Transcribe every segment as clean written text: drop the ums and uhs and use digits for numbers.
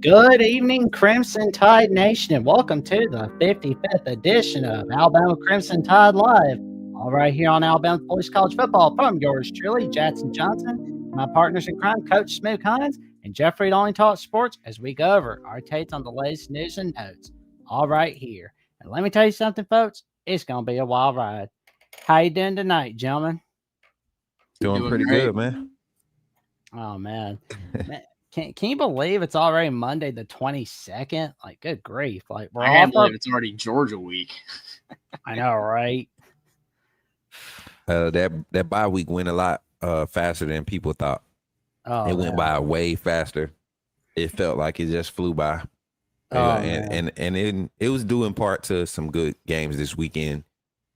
Good evening, Crimson Tide Nation, and welcome to the 55th edition of Alabama Crimson Tide Live. All right, here on Alabama Boys College Football from yours truly, Jackson Johnson, my partners in crime, Coach Smook Hines, and Jeffrey Only Talk Sports, as we go over our takes on the latest news and notes. All right, here. And let me tell you something, folks, it's going to be a wild ride. How you doing tonight, gentlemen? Doing pretty great. good, man. Oh, man. Can you believe it's already Monday the 22nd? Like, good grief. Like, we're I off can't our... believe it's already Georgia week. I know, right? That bye week went a lot faster than people thought. Oh, It went man. by way faster. It felt like it just flew by. Oh, and it was due in part to some good games this weekend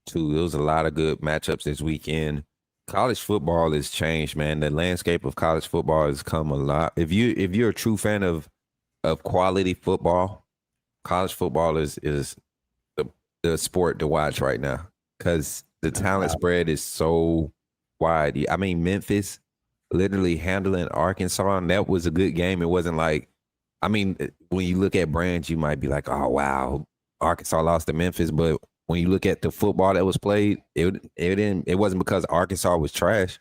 too. There was a lot of good matchups this weekend. College football has changed, man. The landscape of college football has come a lot. If you're a true fan of quality football, college football is the sport to watch right now because the talent spread is so wide. I mean, Memphis literally handling Arkansas, and that was a good game. It wasn't like, I mean, when you look at brands, you might be like, oh wow, Arkansas lost to Memphis, but when you look at the football that was played, it wasn't because Arkansas was trash.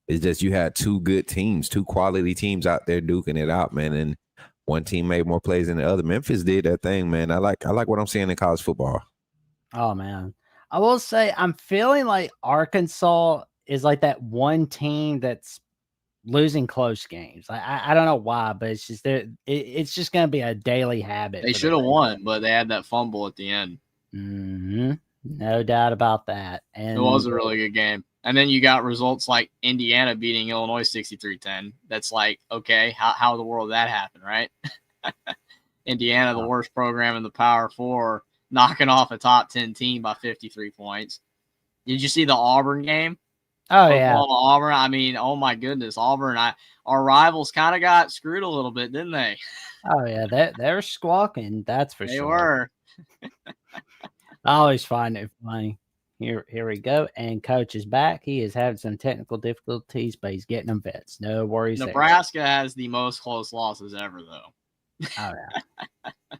It's just you had two good teams, two quality teams out there duking it out, man. And one team made more plays than the other. Memphis did that thing, man. I like what I'm seeing in college football. Oh, man. I will say I'm feeling like Arkansas is like that one team that's losing close games. I don't know why, but it's just it's just going to be a daily habit. They should have won, but they had that fumble at the end. Mm-hmm. No doubt about that. And it was a really good game. And then you got results like Indiana beating Illinois 63-10. That's like, okay, how in the world that happened, right? Indiana, the worst program in the Power Four, knocking off a top 10 team by 53 points. Did you see the Auburn game? Oh, Football yeah. Auburn. I mean, oh my goodness, Auburn. Our rivals kind of got screwed a little bit, didn't they? Oh yeah, they're squawking. That's for They sure. were. I always find it funny. Here we go. And Coach is back. He is having some technical difficulties, but he's getting them fixed. No worries. Nebraska has the most close losses ever, though. Oh yeah.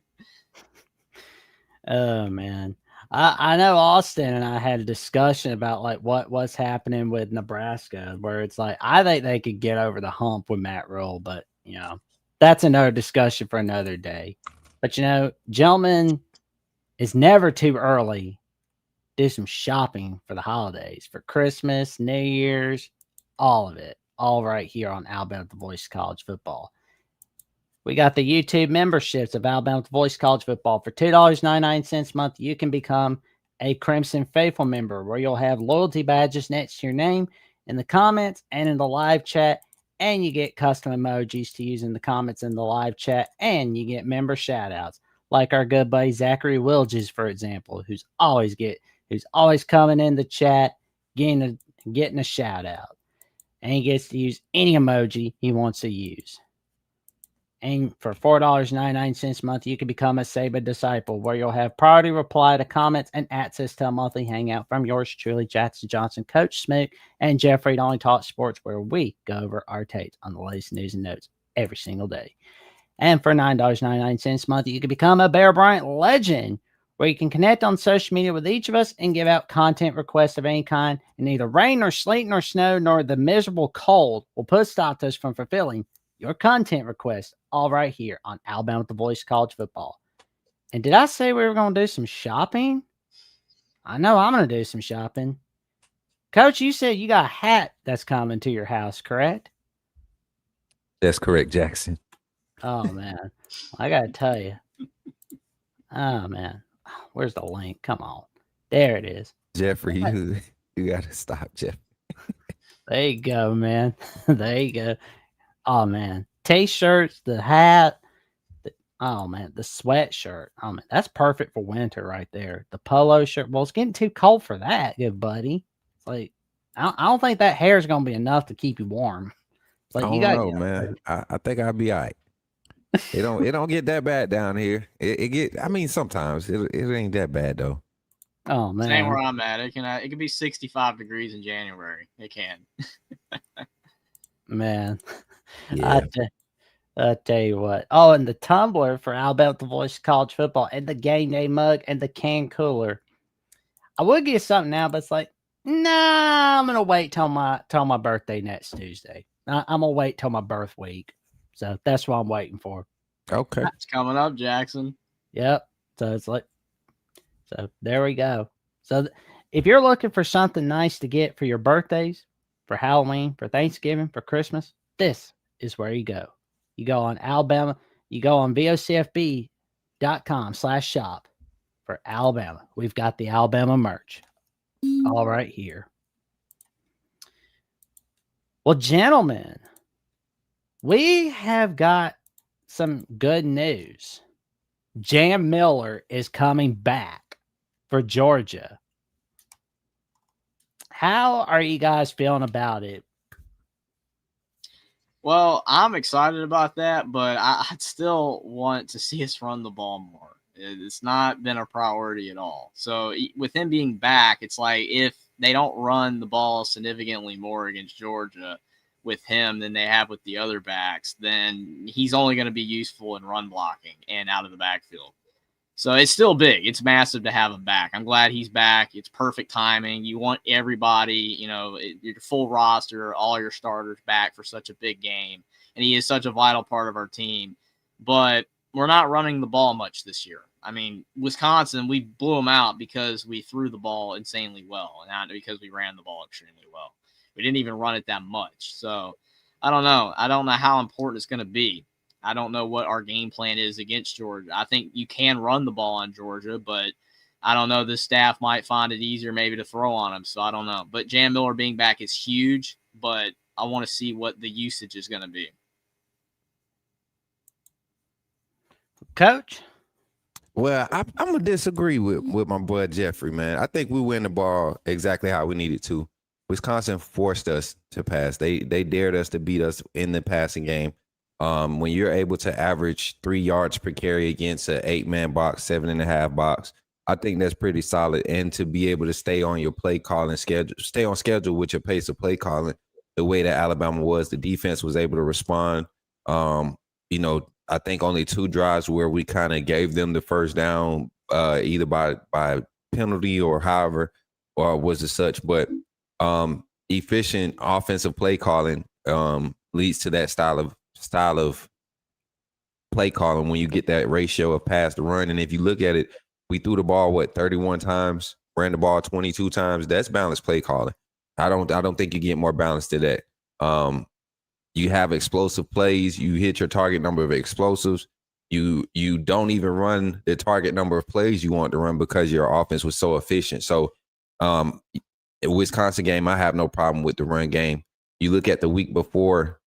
Oh man. I know Austin and I had a discussion about like what's happening with Nebraska, where it's like I think they could get over the hump with Matt Rule, but you know, that's another discussion for another day. But you know, gentlemen, it's never too early to do some shopping for the holidays, for Christmas, New Year's, all of it, all right here on Alabama The Voice College Football. We got the YouTube memberships of Alabama Voice College Football. For $2.99 a month, you can become a Crimson Faithful member, where you'll have loyalty badges next to your name in the comments and in the live chat, and you get custom emojis to use in the comments in the live chat, and you get member shout-outs, like our good buddy Zachary Wilges, for example, who's always coming in the chat, getting a shout-out, and he gets to use any emoji he wants to use. And for $4.99 a month, you can become a Saba Disciple, where you'll have priority reply to comments and access to a monthly hangout from yours truly, Jackson Johnson, Coach Smook, and Jeffrey Only Talk Sports, where we go over our takes on the latest news and notes every single day. And for $9.99 a month, you can become a Bear Bryant legend, where you can connect on social media with each of us and give out content requests of any kind, and neither rain nor sleet nor snow nor the miserable cold will put a stop to us from fulfilling your content requests, all right here on Alabama The Voice College Football. And did I say we were going to do some shopping? I know I'm going to do some shopping. Coach, you said you got a hat that's coming to your house, correct? That's correct, Jackson. Oh, man. I got to tell you. Oh, man. Where's the link? Come on. There it is. Jeffrey, you got to stop, Jeff. There you go, man. There you go. Oh, man. T-shirts, the hat. The sweatshirt. Oh, man. That's perfect for winter right there. The polo shirt. Well, it's getting too cold for that, good buddy. It's like, I don't think that hair is going to be enough to keep you warm. It's like, I don't know, man. I think I'll be all right. It don't get that bad down here. Sometimes it ain't that bad, though. Oh, man. Same where I'm at. It can be 65 degrees in January. It can. Man. Yeah. I tell you what. Oh, and the tumbler for Alabama the Voice of College Football, and the game day mug, and the can cooler. I would get something now, but it's like, nah, I'm gonna wait till my birthday next Tuesday. I'm gonna wait till my birth week. So that's what I'm waiting for. Okay. It's coming up, Jackson. Yep. So it's like, so there we go. So if you're looking for something nice to get for your birthdays, for Halloween, for Thanksgiving, for Christmas, this is where you go. You go on Alabama, you go on vocfb.com/shop for Alabama. We've got the Alabama merch all right here. Well, gentlemen, we have got some good news. Jam Miller is coming back for Georgia. How are you guys feeling about it? Well, I'm excited about that, but I'd still want to see us run the ball more. It's not been a priority at all. So with him being back, it's like if they don't run the ball significantly more against Georgia with him than they have with the other backs, then he's only going to be useful in run blocking and out of the backfield. So it's still big. It's massive to have him back. I'm glad he's back. It's perfect timing. You want everybody, your full roster, all your starters back for such a big game. And he is such a vital part of our team. But we're not running the ball much this year. I mean, Wisconsin, we blew them out because we threw the ball insanely well, and not because we ran the ball extremely well. We didn't even run it that much. So I don't know. I don't know how important it's going to be. I don't know what our game plan is against Georgia. I think you can run the ball on Georgia, but I don't know. The staff might find it easier maybe to throw on them, so I don't know. But Jam Miller being back is huge, but I want to see what the usage is going to be. Coach? Well, I'm gonna disagree with my boy Jeffrey, man. I think we win the ball exactly how we needed to. Wisconsin forced us to pass. They dared us to beat us in the passing game. When you're able to average 3 yards per carry against an 8-man box, 7.5 box, I think that's pretty solid. And to be able to stay on your play calling schedule, stay on schedule with your pace of play calling, the way that Alabama was, the defense was able to respond. I think only 2 drives where we kind of gave them the first down, either by penalty or however, or was it such. But efficient offensive play calling leads to that style of play calling when you get that ratio of pass to run. And if you look at it, we threw the ball 31 times, ran the ball 22 times. That's balanced play calling. I don't think you get more balance to that. You have explosive plays. You hit your target number of explosives. You don't even run the target number of plays you want to run because your offense was so efficient. So the Wisconsin game, I have no problem with the run game. You look at the week before,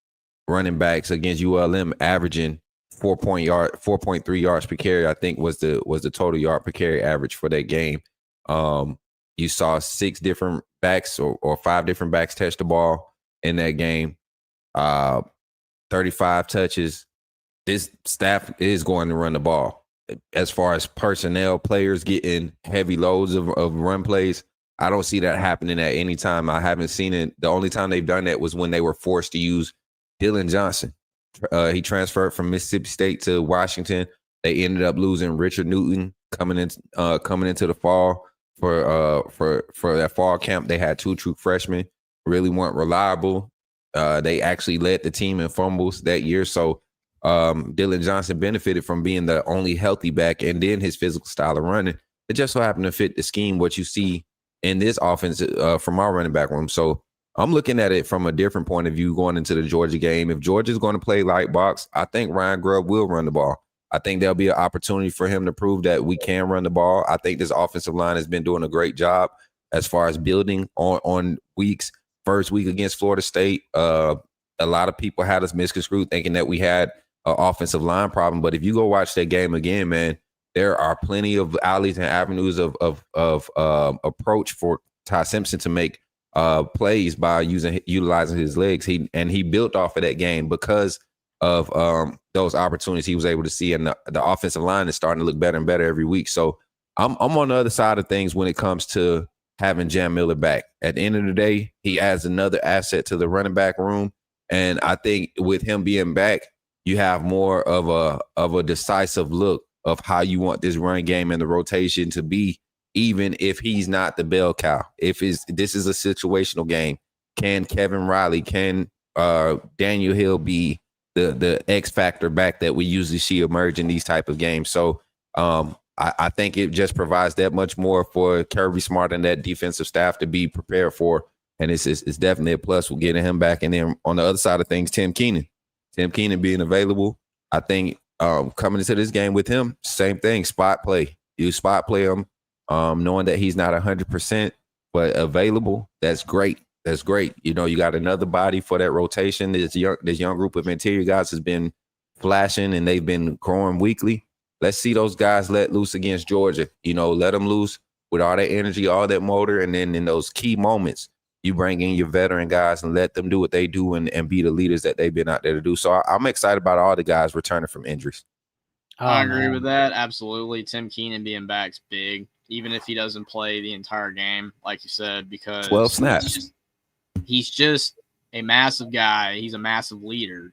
running backs against ULM averaging 4.3 yards per carry, I think was the total yard per carry average for that game. You saw 6 different backs or 5 different backs touch the ball in that game. 35 touches. This staff is going to run the ball. As far as personnel, players getting heavy loads of run plays, I don't see that happening at any time. I haven't seen it. The only time they've done that was when they were forced to use Dylan Johnson. He transferred from Mississippi State to Washington. They ended up losing Richard Newton coming into the fall for that fall camp. They had 2 true freshmen, really weren't reliable. They actually led the team in fumbles that year. So Dylan Johnson benefited from being the only healthy back, and then his physical style of running. It just so happened to fit the scheme, what you see in this offense from our running back room. So I'm looking at it from a different point of view going into the Georgia game. If Georgia's going to play light box, I think Ryan Grubb will run the ball. I think there'll be an opportunity for him to prove that we can run the ball. I think this offensive line has been doing a great job as far as building on weeks. First week against Florida State, a lot of people had us misconstrued thinking that we had an offensive line problem. But if you go watch that game again, man, there are plenty of alleys and avenues of approach for Ty Simpson to make plays by utilizing his legs. He built off of that game because of those opportunities he was able to see, and the offensive line is starting to look better and better every week. So I'm on the other side of things when it comes to having Jam Miller back. At the end of the day, he adds another asset to the running back room, and I think with him being back, you have more of a decisive look of how you want this run game and the rotation to be, even if he's not the bell cow. If this is a situational game, can Kevin Riley, can Daniel Hill be the X factor back that we usually see emerge in these type of games? So I think it just provides that much more for Kirby Smart and that defensive staff to be prepared for. And it's definitely a plus with getting him back. And then on the other side of things, Tim Keenan being available, I think coming into this game with him, same thing, spot play. You spot play him, knowing that he's not 100%, but available. That's great. That's great. You know, you got another body for that rotation. This young group of interior guys has been flashing, and they've been growing weekly. Let's see those guys let loose against Georgia. You know, let them loose with all that energy, all that motor, and then in those key moments, you bring in your veteran guys and let them do what they do and be the leaders that they've been out there to do. So I'm excited about all the guys returning from injuries. I agree with that. Absolutely. Tim Keenan being back's big, even if he doesn't play the entire game, like you said, because 12 snaps. He's just a massive guy. He's a massive leader,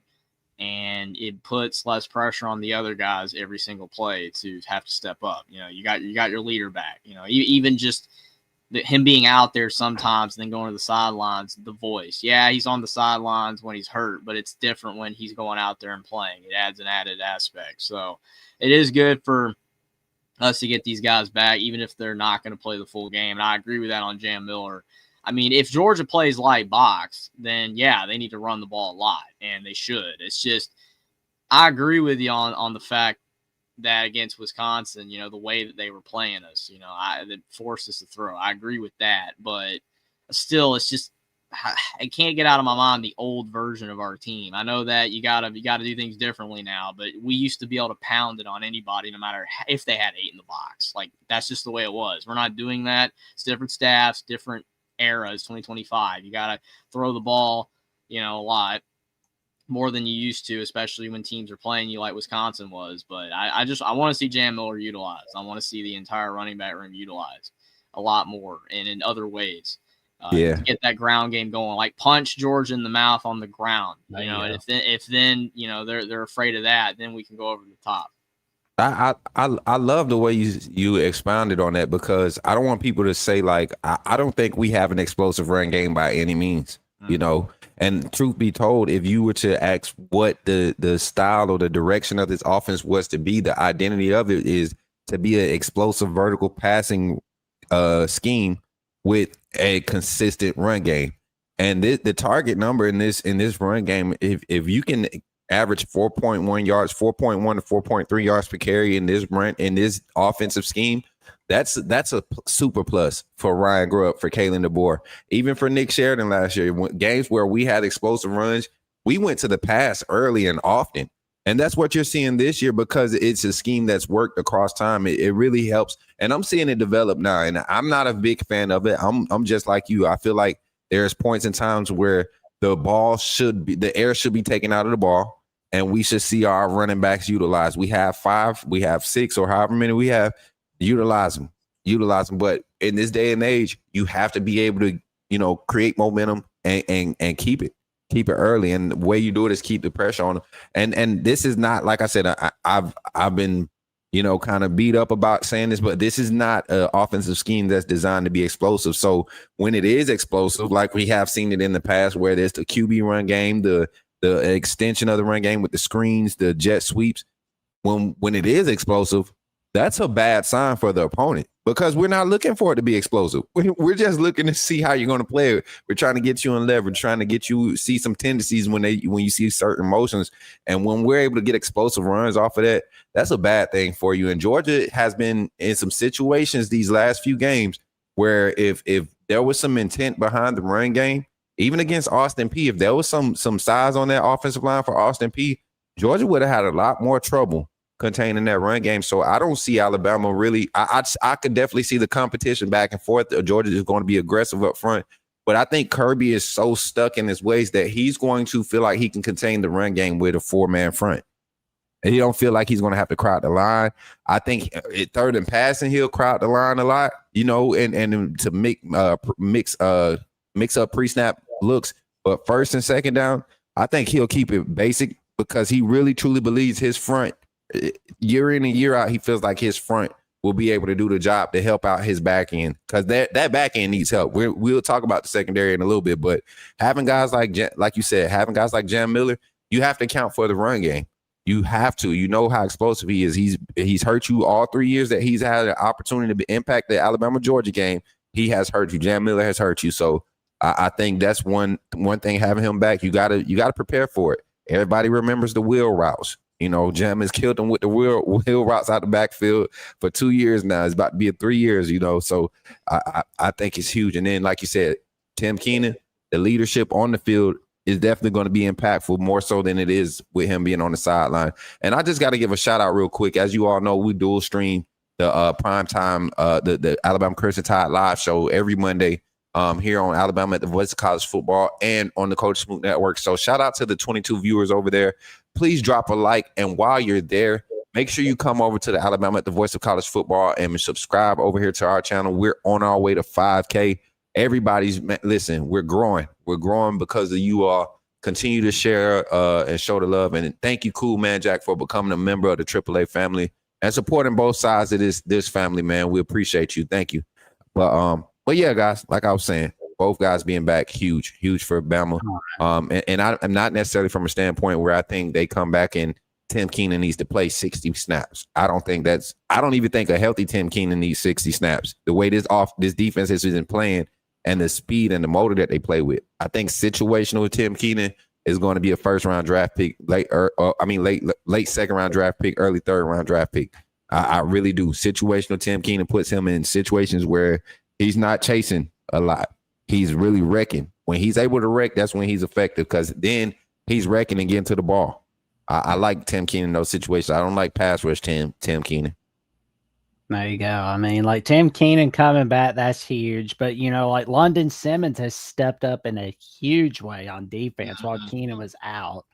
and it puts less pressure on the other guys every single play to have to step up. You know, you got your leader back. You know, even just him being out there sometimes and then going to the sidelines, the voice. Yeah, he's on the sidelines when he's hurt, but it's different when he's going out there and playing. It adds an added aspect. So it is good for us to get these guys back, even if they're not going to play the full game. And I agree with that on Jam Miller. I mean, if Georgia plays light box, then yeah, they need to run the ball a lot, and they should. It's just, I agree with you on the fact that against Wisconsin, you know, the way that they were playing us, you know, that forced us to throw. I agree with that, but still, it's just, I can't get out of my mind the old version of our team. I know that you gotta do things differently now, but we used to be able to pound it on anybody, no matter if they had 8 in the box. Like, that's just the way it was. We're not doing that. It's different staffs, different eras. 2025. You gotta throw the ball, you know, a lot more than you used to, especially when teams are playing you like Wisconsin was. But I want to see Jam Miller utilized. I want to see the entire running back room utilized a lot more and in other ways. To get that ground game going, like punch Georgia in the mouth on the ground. You know, and if then you know they're afraid of that, then we can go over the top. I love the way you expounded on that, because I don't want people to say like I don't think we have an explosive run game by any means. You know, and truth be told, if you were to ask what the style or the direction of this offense was to be, the identity of it is to be an explosive vertical passing scheme with a consistent run game. And the target number in this run game, if you can average 4.1 yards, 4.1 to 4.3 yards per carry in this offensive scheme, that's a super plus for Ryan Grubb, for Kalen DeBoer, even for Nick Sheridan last year. Games where we had explosive runs, we went to the pass early and often. And that's what you're seeing this year, because it's a scheme that's worked across time. It really helps. And I'm seeing it develop now. And I'm not a big fan of it. I'm just like you. I feel like there's points in times where the air should be taken out of the ball, and we should see our running backs utilized. We have 5, we have 6, or however many we have. Utilize them. But in this day and age, you have to be able to, you know, create momentum and keep it early. And the way you do it is keep the pressure on them. And this is not, like I said, I've been, you know, kind of beat up about saying this, but this is not an offensive scheme that's designed to be explosive. So when it is explosive, like we have seen it in the past, where there's the QB run game, the extension of the run game with the screens, the jet sweeps, when it is explosive, that's a bad sign for the opponent, because we're not looking for it to be explosive. We're just looking to see how you're going to play it. We're trying to get you in leverage, trying to get you see some tendencies when you see certain motions. And when we're able to get explosive runs off of that, that's a bad thing for you. And Georgia has been in some situations these last few games where if there was some intent behind the run game, even against Austin Peay, if there was some size on that offensive line for Austin Peay, Georgia would have had a lot more trouble containing that run game. So I don't see Alabama really. I could definitely see the competition back and forth. Georgia is going to be aggressive up front, but I think Kirby is so stuck in his ways that he's going to feel like he can contain the run game with a 4-man front. And he don't feel like he's going to have to crowd the line. I think at third and passing, he'll crowd the line a lot, you know, and to mix up pre-snap looks. But first and second down, I think he'll keep it basic. because he really truly believes his front, year in and year out, he feels like his front will be able to do the job to help out his back end, because that back end needs help. We'll talk about the secondary in a little bit, but having guys like you said, having guys like Jam Miller, you have to account for the run game. You have to. You know how explosive he is. He's hurt you all 3 years that he's had an opportunity to impact the Alabama-Georgia game. He has hurt you. Jam Miller has hurt you. So I think that's one thing, having him back, you gotta prepare for it. Everybody remembers the wheel routes. You know, Jam has killed them with the wheel routes out the backfield for 2 years now. It's about to be 3 years, you know. So I think it's huge. And then, like you said, Tim Keenan, the leadership on the field is definitely going to be impactful, more so than it is with him being on the sideline. And I just got to give a shout out real quick. As you all know, we dual stream the primetime, the Alabama Crimson Tide live show every Monday here on Alabama at the Voice of College Football and on the Coach Smoot Network. So shout out to the 22 viewers over there. Please drop a like. And while you're there, make sure you come over to the Alabama at the Voice of College Football and subscribe over here to our channel. We're on our way to 5K. Everybody's, listen, we're growing. We're growing because of you all. Continue to share and show the love. And thank you, Cool Man Jack, for becoming a member of the AAA family and supporting both sides of this family, man. We appreciate you. Thank you. But yeah, guys, like I was saying, both guys being back, huge for Bama. And I'm not necessarily from a standpoint where I think they come back and Tim Keenan needs to play 60 snaps. I don't even think a healthy Tim Keenan needs 60 snaps. The way this defense has been playing and the speed and the motor that they play with, I think situational Tim Keenan is going to be a first-round draft pick, late second-round draft pick, early third-round draft pick. I really do. Situational Tim Keenan puts him in situations where he's not chasing a lot. He's really wrecking. When he's able to wreck, that's when he's effective, because then he's wrecking and getting to the ball. I like Tim Keenan in those situations. I don't like pass rush Tim Keenan. There you go. I mean, like Tim Keenan coming back, that's huge. But, you know, like London Simmons has stepped up in a huge way on defense while Keenan was out.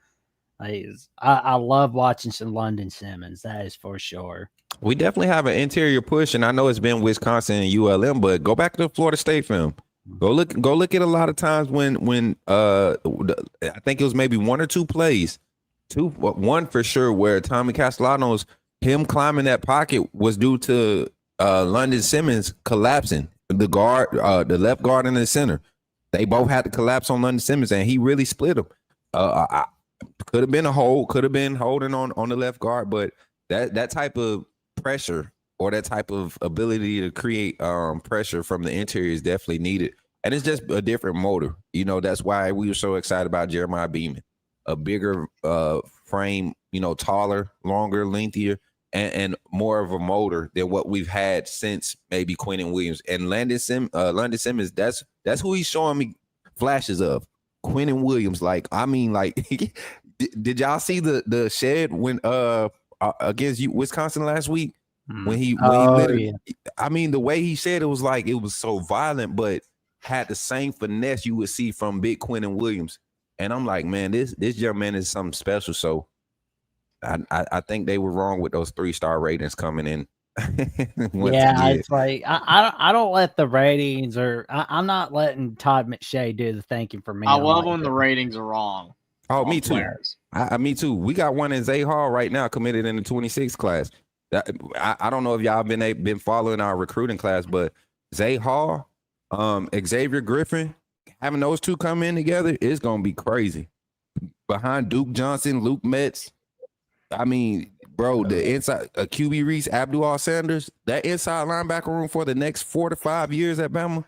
Like, I love watching some London Simmons. That is for sure. We definitely have an interior push, and I know it's been Wisconsin and ULM, but go back to the Florida State film. Go look at a lot of times when I think it was maybe one or two plays, one for sure, where Tommy Castellanos, him climbing that pocket was due to London Simmons collapsing the left guard and the center. They both had to collapse on London Simmons, and he really split them. Could have been a hold, could have been holding on the left guard, but that type of pressure or that type of ability to create pressure from the interior is definitely needed. And it's just a different motor. You know, that's why we were so excited about Jeremiah Beaman. A bigger frame, you know, taller, longer, lengthier, and more of a motor than what we've had since maybe Quinnen Williams. And London Simmons, that's who he's showing me flashes of. Quinnen Williams, did y'all see the shed when against Wisconsin last week? When he literally, yeah. I mean, the way he said it was like it was so violent, but had the same finesse you would see from Big Quinnen Williams. And I'm like, man, this young man is something special. So I think they were wrong with those 3-star ratings coming in. Yeah, it's like I don't let the ratings, or I'm not letting Todd McShay do the thinking for me. I love when the ratings are wrong. Oh, me too. Me too. We got one in Zay Hall right now, committed in the 26 class. I don't know if y'all been following our recruiting class, but Zay Hall, Xavier Griffin, having those two come in together, it's gonna be crazy. Behind Duke Johnson, Luke Metz, I mean, bro, the inside QB Reese, Abdul Sanders, that inside linebacker room for the next 4 to 5 years at Bama,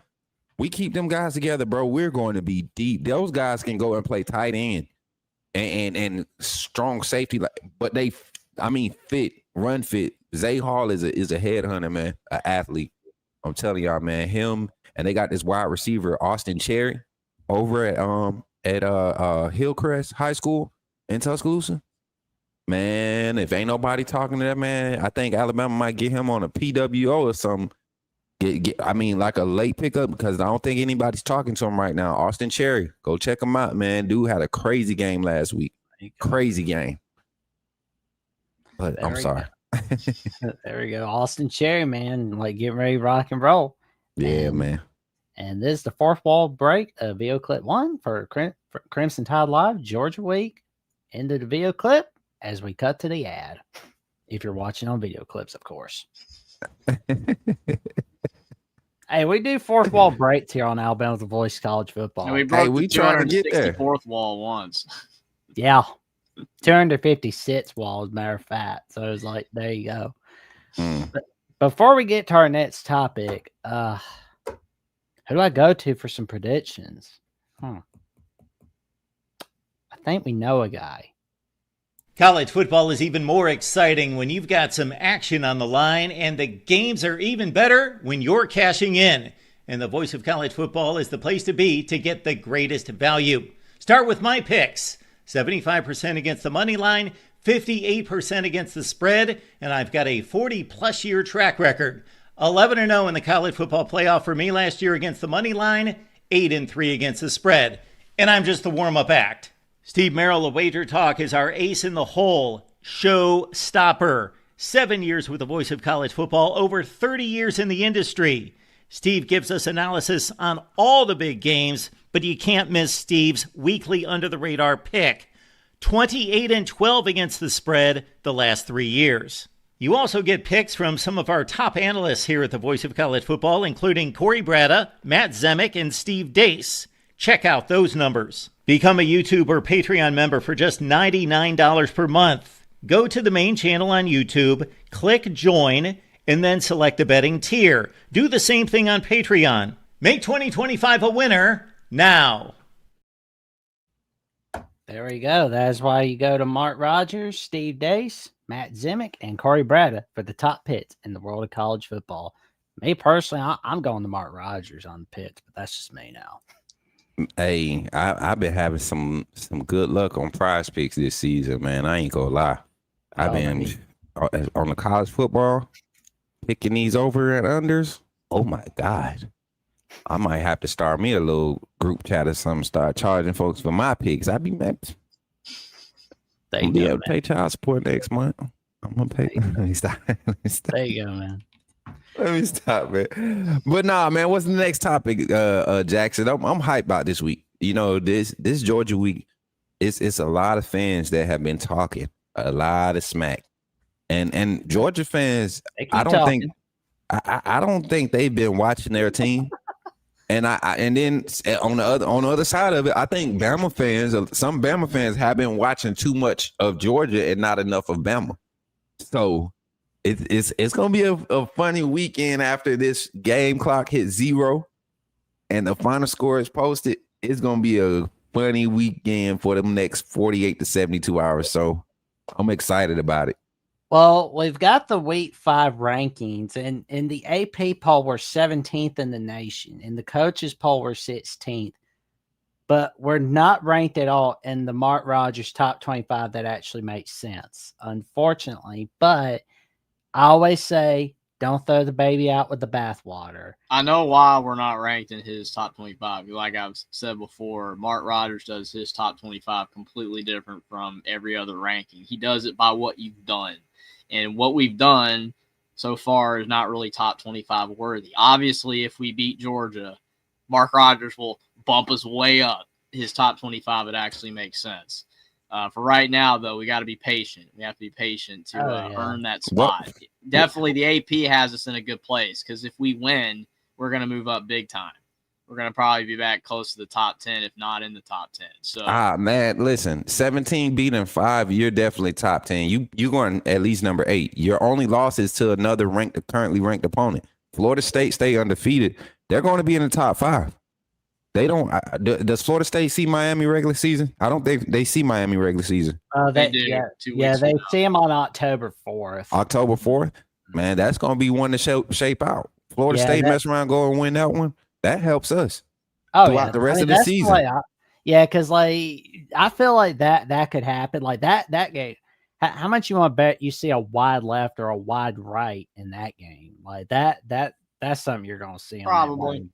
we keep them guys together, bro. We're going to be deep. Those guys can go and play tight end and strong safety, but they, I mean, run fit. Zay Hall is a headhunter, man, an athlete. I'm telling y'all, man, him, and they got this wide receiver, Austin Cherry, over at Hillcrest High School in Tuscaloosa. Man, if ain't nobody talking to that man, I think Alabama might get him on a PWO or something. I mean, like a late pickup, because I don't think anybody's talking to him right now. Austin Cherry, go check him out, man. Dude had a crazy game last week. Crazy game. But I'm sorry. There we go. Austin Cherry, man, like getting ready to rock and roll. Yeah, man. And this is the fourth wall break of VO Clip 1 for Crimson Tide Live, Georgia Week. into the video clip as we cut to the ad. If you're watching on video clips, of course. Hey, we do fourth wall breaks here on Alabama The Voice College Football. And we broke we the trying to get there. 264th wall once. Yeah. 256 wall, as a matter of fact. So it's like, there you go. But before we get to our next topic, who do I go to for some predictions? I think we know a guy. College football is even more exciting when you've got some action on the line, and the games are even better when you're cashing in. And the Voice of College Football is the place to be to get the greatest value. Start with my picks. 75% against the money line, 58% against the spread, and I've got a 40-plus year track record. 11-0 in the college football playoff for me last year against the money line, 8-3 against the spread. And I'm just the warm-up act. Steve Merrill of Wager Talk is our ace in the hole, show stopper. 7 years with the Voice of College Football, over 30 years in the industry. Steve gives us analysis on all the big games, but you can't miss Steve's weekly under-the-radar pick. 28-12 against the spread the last 3 years. You also get picks from some of our top analysts here at the Voice of College Football, including Corey Bratta, Matt Zemek, and Steve Dace. Check out those numbers. Become a YouTube or Patreon member for just $99 per month. Go to the main channel on YouTube, click join, and then select a betting tier. Do the same thing on Patreon. Make 2025 a winner now. There we go. That's why you go to Mark Rogers, Steve Dace, Matt Zemek, and Corey Bratta for the top picks in the world of college football. Me personally, I'm going to Mark Rogers on the picks, but that's just me now. Hey, I've been having some good luck on prize picks this season, man. I ain't gonna lie. I've been on the college football picking these over and unders. Oh my God. I might have to start me a little group chat or something, start charging folks for my picks. I'd be mad. I'll be able to pay child support next month. I'm gonna pay. Let me stop. There you go, man. Let me stop, man. But nah, man, what's the next topic, Jackson? I'm hyped about this week. You know, this Georgia week, it's a lot of fans that have been talking a lot of smack. And Georgia fans, I don't think they've been watching their team. And then on the other side of it, I think some Bama fans have been watching too much of Georgia and not enough of Bama. So it's gonna be a funny weekend after this game clock hits 0 and the final score is posted. It's gonna be a funny weekend for the next 48 to 72 hours. So I'm excited about it. Well, we've got the week 5 rankings, and in the AP poll, we're 17th in the nation. In the coaches poll, we're 16th. But we're not ranked at all in the Mark Rogers top 25 that actually makes sense, unfortunately. But I always say, don't throw the baby out with the bathwater. I know why we're not ranked in his top 25. Like I've said before, Mark Rogers does his top 25 completely different from every other ranking. He does it by what you've done. And what we've done so far is not really top 25 worthy. Obviously, if we beat Georgia, Mark Rogers will bump us way up. His top 25, it actually makes sense. For right now, though, we got to be patient. We have to be patient to earn that spot. Definitely, the AP has us in a good place because if we win, we're going to move up big time. We're going to probably be back close to the top 10, if not in the top 10. So, man, listen, 17 beating 5, you're definitely top 10. You going at least number 8. Your only loss is to another currently ranked opponent. Florida State stay undefeated. They're going to be in the top 5. They don't. Does Florida State see Miami regular season? I don't think they see Miami regular season. They do. Yeah, they see them on October 4th. October 4th? Man, that's going to be one to shape out. Florida State mess around, go and win that one. That helps us throughout the rest of the season. Because I feel like that could happen. Like that game. How much you want to bet you see a wide left or a wide right in that game? Like that's something you're going to see. Probably.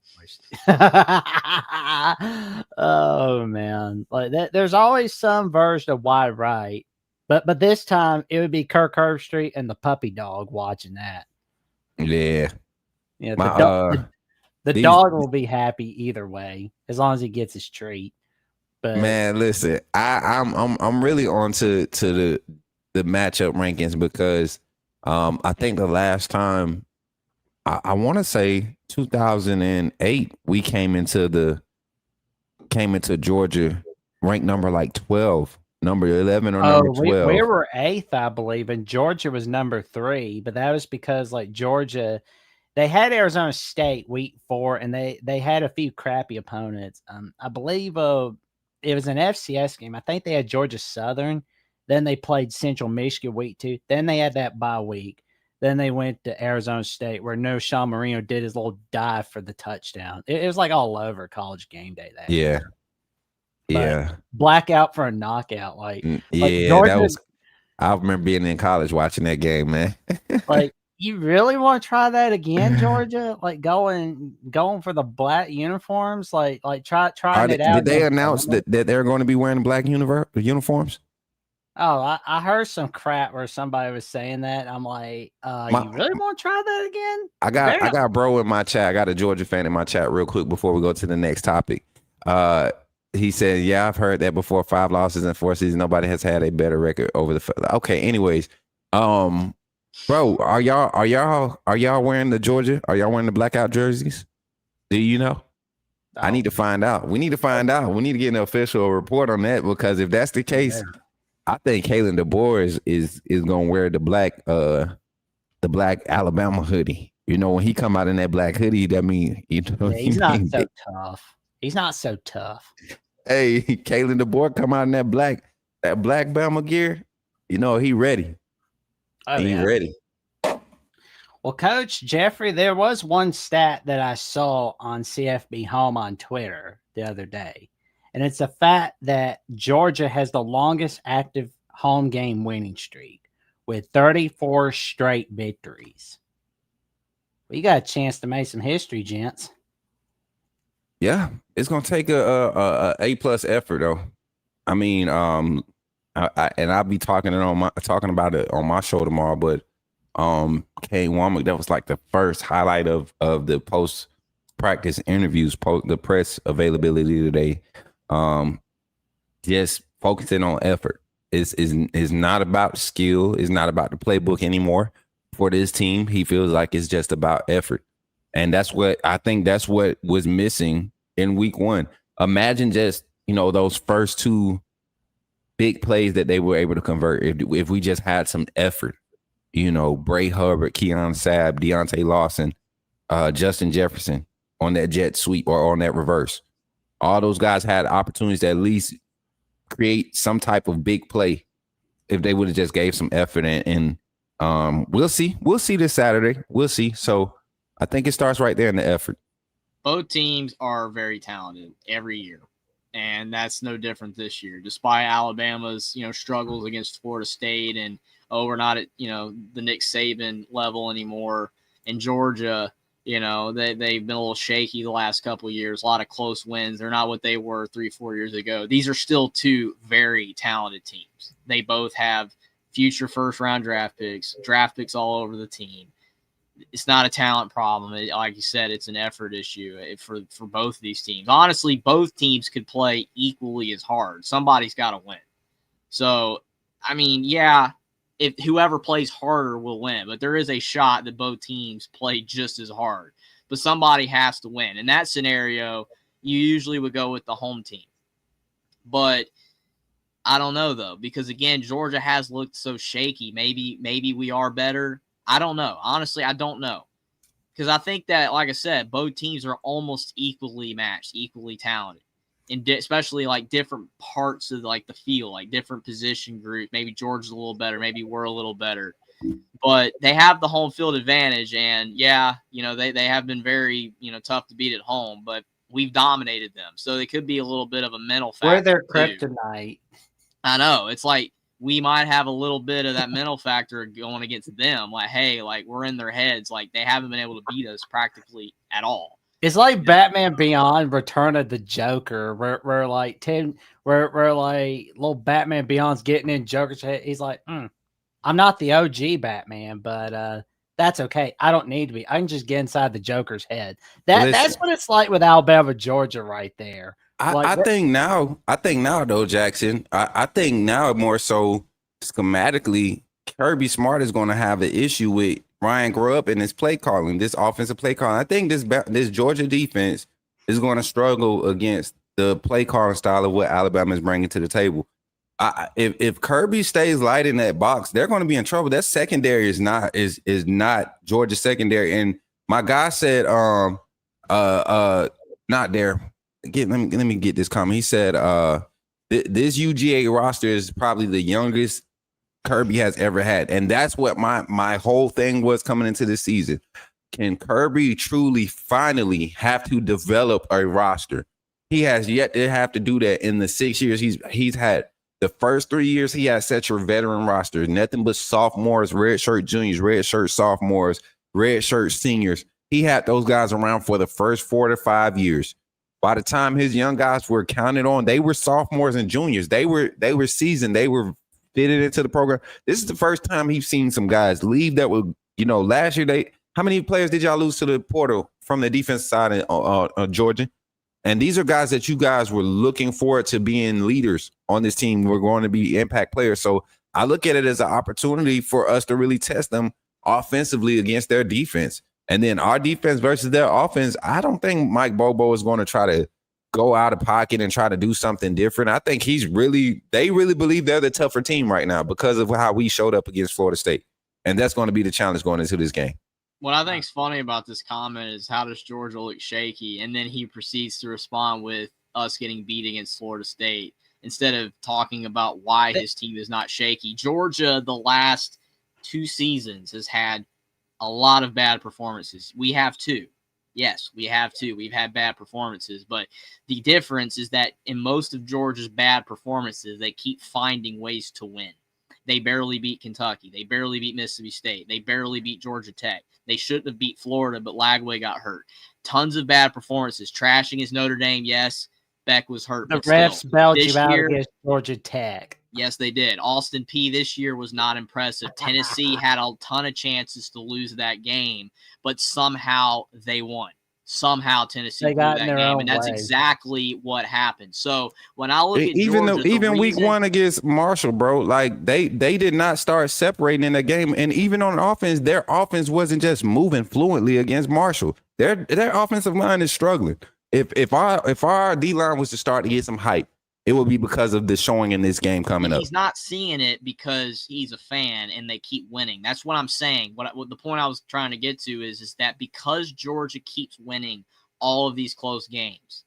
Oh man, like that. There's always some version of wide right, but this time it would be Kirk Herbstreit and the puppy dog watching that. Yeah. The dog will be happy either way as long as he gets his treat. But Man, listen, I'm really on to the matchup rankings because I think the last time I want to say 2008 we came into Georgia ranked number like 12, number 11 or number we 12. were 8th, I believe, and Georgia was number 3. But that was because like Georgia, they had Arizona State week 4, and they had a few crappy opponents. I believe it was an FCS game. I think they had Georgia Southern. Then they played Central Michigan week 2. Then they had that bye week. Then they went to Arizona State where no Sean Marino did his little dive for the touchdown. It was like all over College Game Day that Yeah. year. But Yeah. blackout for a knockout. Like Yeah, that was I remember being in college watching that game, man. like you really want to try that again, Georgia? Like going for the black uniforms? Like trying it out. Did they announce that they're going to be wearing black uniforms? Oh, I heard some crap where somebody was saying that. I'm like, you really want to try that again? I got bro in my chat. I got a Georgia fan in my chat real quick before we go to the next topic. He said, "Yeah, I've heard that before. 5 losses in 4 seasons. Nobody has had a better record over the." Okay, anyways, bro, are y'all wearing the Georgia? Are y'all wearing the blackout jerseys? Do you know? Oh. I need to find out. We need to find out. We need to get an official report on that because if that's the case, I think Kalen DeBoer is gonna wear the black Alabama hoodie. You know, when he come out in that black hoodie, that mean he's not so tough. He's not so tough. Hey, Kalen DeBoer come out in that black Bama gear. You know, he ready. Oh, He ready. Well, Coach Jeffrey, there was one stat that I saw on CFB Home on Twitter the other day, and it's the fact that Georgia has the longest active home game winning streak with 34 straight victories. We got a chance to make some history, gents. Yeah, it's gonna take a A+ effort though. I mean, I'll be talking about it on my show tomorrow. But Kane Womack, that was like the first highlight of the post practice interviews, the press availability today. Just focusing on effort is not about skill. It's not about the playbook anymore for this team. He feels like it's just about effort. And that's what was missing in week 1. Imagine just, those first 2 big plays that they were able to convert. If we just had some effort, Bray Hubbard, Keon Sabb, Deontay Lawson, Justin Jefferson on that jet sweep or on that reverse. All those guys had opportunities to at least create some type of big play if they would have just gave some effort. And we'll see. We'll see this Saturday. We'll see. So I think it starts right there in the effort. Both teams are very talented every year, and that's no different this year. Despite Alabama's, struggles against Florida State and, we're not at, the Nick Saban level anymore. And Georgia, they've been a little shaky the last couple of years, a lot of close wins. They're not what they were 3-4 years ago. These are still 2 very talented teams. They both have future first-round draft picks all over the team. It's not a talent problem. Like you said, it's an effort issue for both of these teams. Honestly, both teams could play equally as hard. Somebody's got to win. So, I mean, yeah, if whoever plays harder will win, but there is a shot that both teams play just as hard. But somebody has to win. In that scenario, you usually would go with the home team. But I don't know, though, because, again, Georgia has looked so shaky. Maybe we are better. I don't know. Honestly, I don't know. Because I think that, like I said, both teams are almost equally matched, equally talented. And especially like different parts of like the field, like different position groups. Maybe Georgia's a little better. Maybe we're a little better. But they have the home field advantage. And, yeah, they have been very, tough to beat at home. But we've dominated them. So they could be a little bit of a mental factor. We're their kryptonite. I know. It's like, we might have a little bit of that mental factor going against them. Like, hey, like we're in their heads. Like they haven't been able to beat us practically at all. It's like Batman Beyond Return of the Joker. We're like little Batman Beyond's getting in Joker's head. He's like, I'm not the OG Batman, but that's okay. I don't need to be. I can just get inside the Joker's head. That's what it's like with Alabama, Georgia right there. I think now though, Jackson, I think now more so schematically, Kirby Smart is going to have an issue with Ryan Grubb and his play calling, this offensive play calling. I think this Georgia defense is going to struggle against the play calling style of what Alabama is bringing to the table. If Kirby stays light in that box, they're going to be in trouble. That secondary is not Georgia secondary. And my guy said, not there. Let me get this comment. He said, this UGA roster is probably the youngest Kirby has ever had, and that's what my whole thing was coming into this season. Can Kirby truly finally have to develop a roster? He has yet to have to do that in the 6 years he's had. The first 3 years he has such a veteran roster, nothing but sophomores, redshirt juniors, redshirt sophomores, redshirt seniors. He had those guys around for the first 4 to 5 years. By the time his young guys were counted on, they were sophomores and juniors. They were seasoned. They were fitted into the program. This is the first time he's seen some guys leave that were, last year how many players did y'all lose to the portal from the defense side of Georgia? And these are guys that you guys were looking forward to being leaders on this team. We're going to be impact players. So I look at it as an opportunity for us to really test them offensively against their defense. And then our defense versus their offense, I don't think Mike Bobo is going to try to go out of pocket and try to do something different. I think they really believe they're the tougher team right now because of how we showed up against Florida State. And that's going to be the challenge going into this game. What I think is funny about this comment is how does Georgia look shaky? And then he proceeds to respond with us getting beat against Florida State instead of talking about why his team is not shaky. Georgia, the last 2 seasons, has had a lot of bad performances. We have too. Yes, we have too. We've had bad performances, but the difference is that in most of Georgia's bad performances, they keep finding ways to win. They barely beat Kentucky. They barely beat Mississippi State. They barely beat Georgia Tech. They shouldn't have beat Florida, but Lagway got hurt. Tons of bad performances. Trashing his Notre Dame, yes. Beck was hurt. The refs bailed you out against Georgia Tech. Yes, they did. Austin Peay this year was not impressive. Tennessee had a ton of chances to lose that game, but somehow they won. Somehow Tennessee blew that game, and that's exactly what happened. So when I look at even week 1 against Marshall, bro, like they did not start separating in the game, and even on offense, their offense wasn't just moving fluently against Marshall. Their offensive line is struggling. If our D line was to start to get some hype, it will be because of the showing in this game coming up. He's not seeing it because he's a fan and they keep winning. That's what I'm saying. What the point I was trying to get to is that because Georgia keeps winning all of these close games,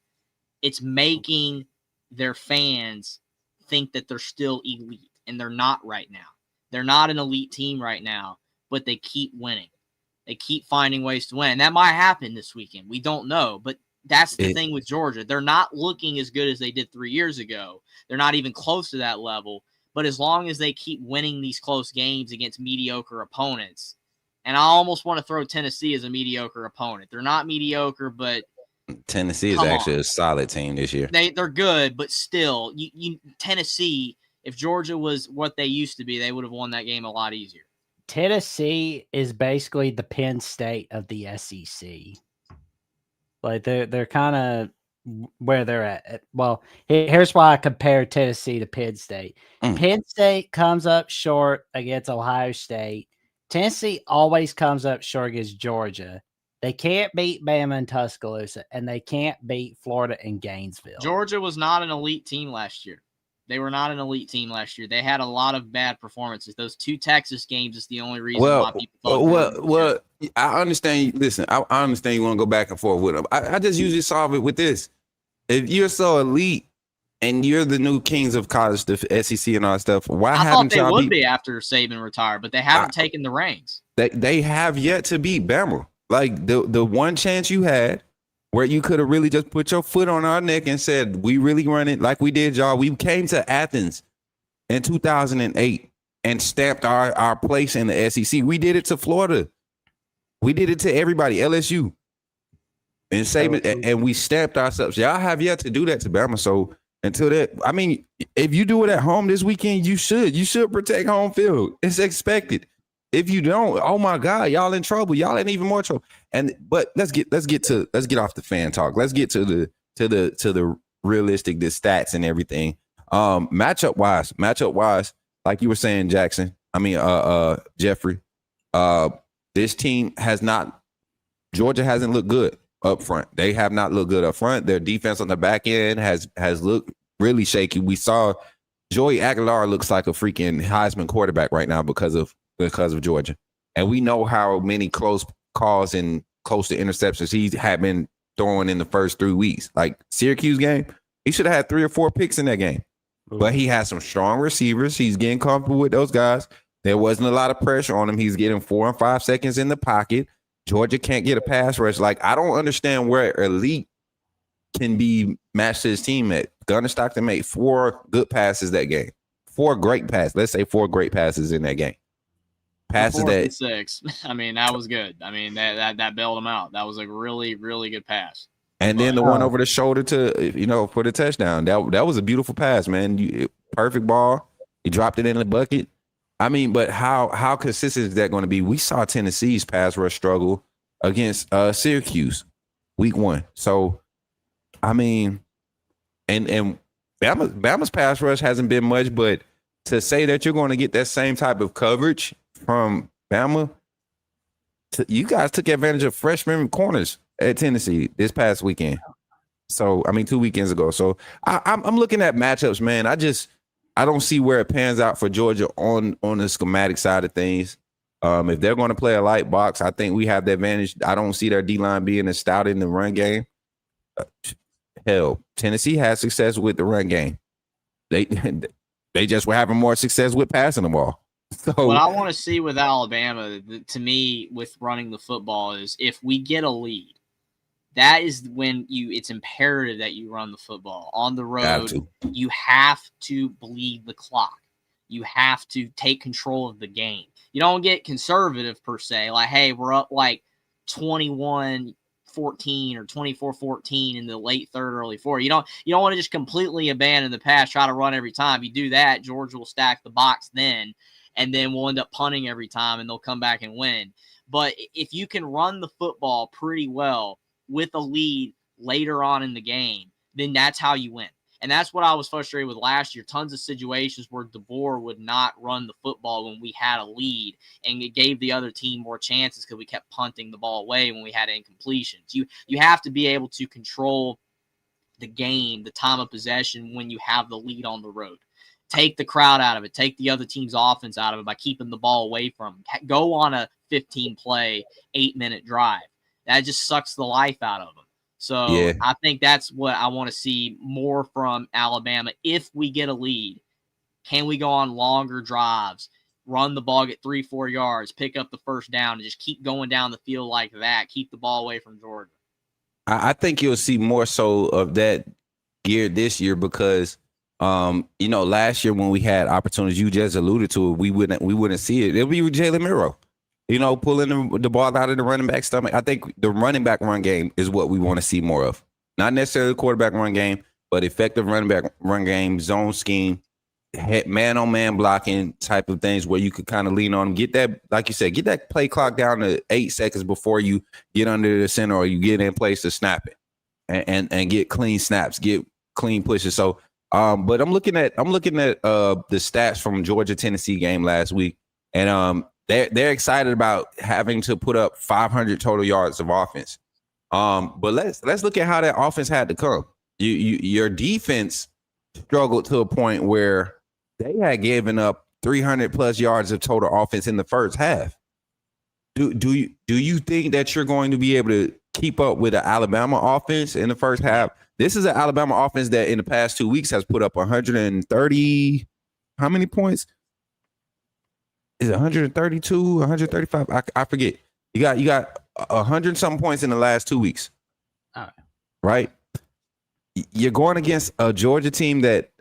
it's making their fans think that they're still elite, and they're not right now. They're not an elite team right now, but they keep winning. They keep finding ways to win. And that might happen this weekend. We don't know, but that's the thing with Georgia. They're not looking as good as they did 3 years ago. They're not even close to that level. But as long as they keep winning these close games against mediocre opponents, and I almost want to throw Tennessee as a mediocre opponent. They're not mediocre, but Tennessee is actually a solid team this year. They're good, but still, Tennessee, if Georgia was what they used to be, they would have won that game a lot easier. Tennessee is basically the Penn State of the SEC. Like they're kind of where they're at. Well, here's why I compare Tennessee to Penn State. Penn State comes up short against Ohio State. Tennessee always comes up short against Georgia. They can't beat Bama and Tuscaloosa, and they can't beat Florida and Gainesville. Georgia was not an elite team last year. They were not an elite team last year. They had a lot of bad performances. Those 2 Texas games is the only reason why people thought I understand. Listen, I understand you want to go back and forth with them. I just usually solve it with this. If you're so elite and you're the new kings of college, the SEC and all that stuff, why haven't y'all they would be after Saban retired, but they haven't taken the reins. They have yet to beat Bama. Like the one chance you had where you could have really just put your foot on our neck and said, we really run it like we did, y'all. We came to Athens in 2008 and stamped our place in the SEC. We did it to Florida. We did it to everybody, LSU. And Saban, and we stamped ourselves. Y'all have yet to do that to Bama. So until that, I mean, if you do it at home this weekend, you should protect home field. It's expected. If you don't, oh my God, y'all in trouble. Y'all in even more trouble. But let's get off the fan talk. Let's get to the realistic, the stats and everything. Matchup wise, like you were saying, Jackson. I mean, Jeffrey. This team Georgia hasn't looked good up front. They have not looked good up front. Their defense on the back end has looked really shaky. We saw Joey Aguilar looks like a freaking Heisman quarterback right now because of Georgia. And we know how many close calls and close to interceptions he had been throwing in the first 3 weeks. Like Syracuse game, he should have had 3 or 4 picks in that game. But he has some strong receivers. He's getting comfortable with those guys. There wasn't a lot of pressure on him. He's getting 4 and 5 seconds in the pocket. Georgia can't get a pass rush. Like, I don't understand where elite can be matched to his team at. Gunnar Stockton made 4 good passes that game. 4 great passes. Let's say 4 great passes in that game. Passes 4th that and 6. I mean, that was good. I mean, that bailed him out. That was a really, really good pass. And then the one over the shoulder to, for the touchdown. That was a beautiful pass, man. Perfect ball. He dropped it in the bucket. I mean, but how consistent is that going to be? We saw Tennessee's pass rush struggle against Syracuse week 1. So, I mean, and Bama's pass rush hasn't been much, but to say that you're going to get that same type of coverage from Bama, you guys took advantage of freshman corners at Tennessee this past weekend. So, I mean, 2 weekends ago. So I'm looking at matchups, man. I don't see where it pans out for Georgia on the schematic side of things. If they're going to play a light box, I think we have the advantage. I don't see their D-line being as stout in the run game. Hell, Tennessee had success with the run game. They just were having more success with passing the ball. So what I want to see with Alabama, to me, with running the football is if we get a lead, that is when it's imperative that you run the football. On the road, you have to bleed the clock. You have to take control of the game. You don't get conservative per se, like, hey, we're up like 21-14 or 24-14 in the late third, early fourth. You don't want to just completely abandon the pass, try to run every time. If you do that, Georgia will stack the box then, and then we'll end up punting every time, and they'll come back and win. But if you can run the football pretty well with a lead later on in the game, then that's how you win. And that's what I was frustrated with last year. Tons of situations where DeBoer would not run the football when we had a lead, and it gave the other team more chances because we kept punting the ball away when we had incompletions. You have to be able to control the game, the time of possession when you have the lead on the road. Take the crowd out of it. Take the other team's offense out of it by keeping the ball away from them. Go on a 15-play, 8-minute drive. That just sucks the life out of them. So yeah. I think that's what I want to see more from Alabama. If we get a lead, can we go on longer drives, run the ball, get 3-4 yards, pick up the first down, and just keep going down the field like that, keep the ball away from Georgia? I think you'll see more so of that gear this year because, last year when we had opportunities, you just alluded to it, we wouldn't see it. It'll be with Jalen Miro. Pulling the ball out of the running back stomach. I think the running back run game is what we want to see more of. Not necessarily the quarterback run game, but effective running back run game, zone scheme, man-on-man blocking type of things where you could kind of lean on. Get that, like you said, get that play clock down to 8 seconds before you get under the center or you get in place to snap it and get clean snaps, get clean pushes. So, but I'm looking at the stats from Georgia-Tennessee game last week, and They're excited about having to put up 500 total yards of offense. But let's look at how that offense had to come. Your defense struggled to a point where they had given up 300 plus yards of total offense in the first half. Do you think that you're going to be able to keep up with the Alabama offense in the first half? This is an Alabama offense that in the past 2 weeks has put up 130. How many points? Is it 132, 135? I forget. You got 100 something points in the last 2 weeks. All right? You're going against a Georgia team that,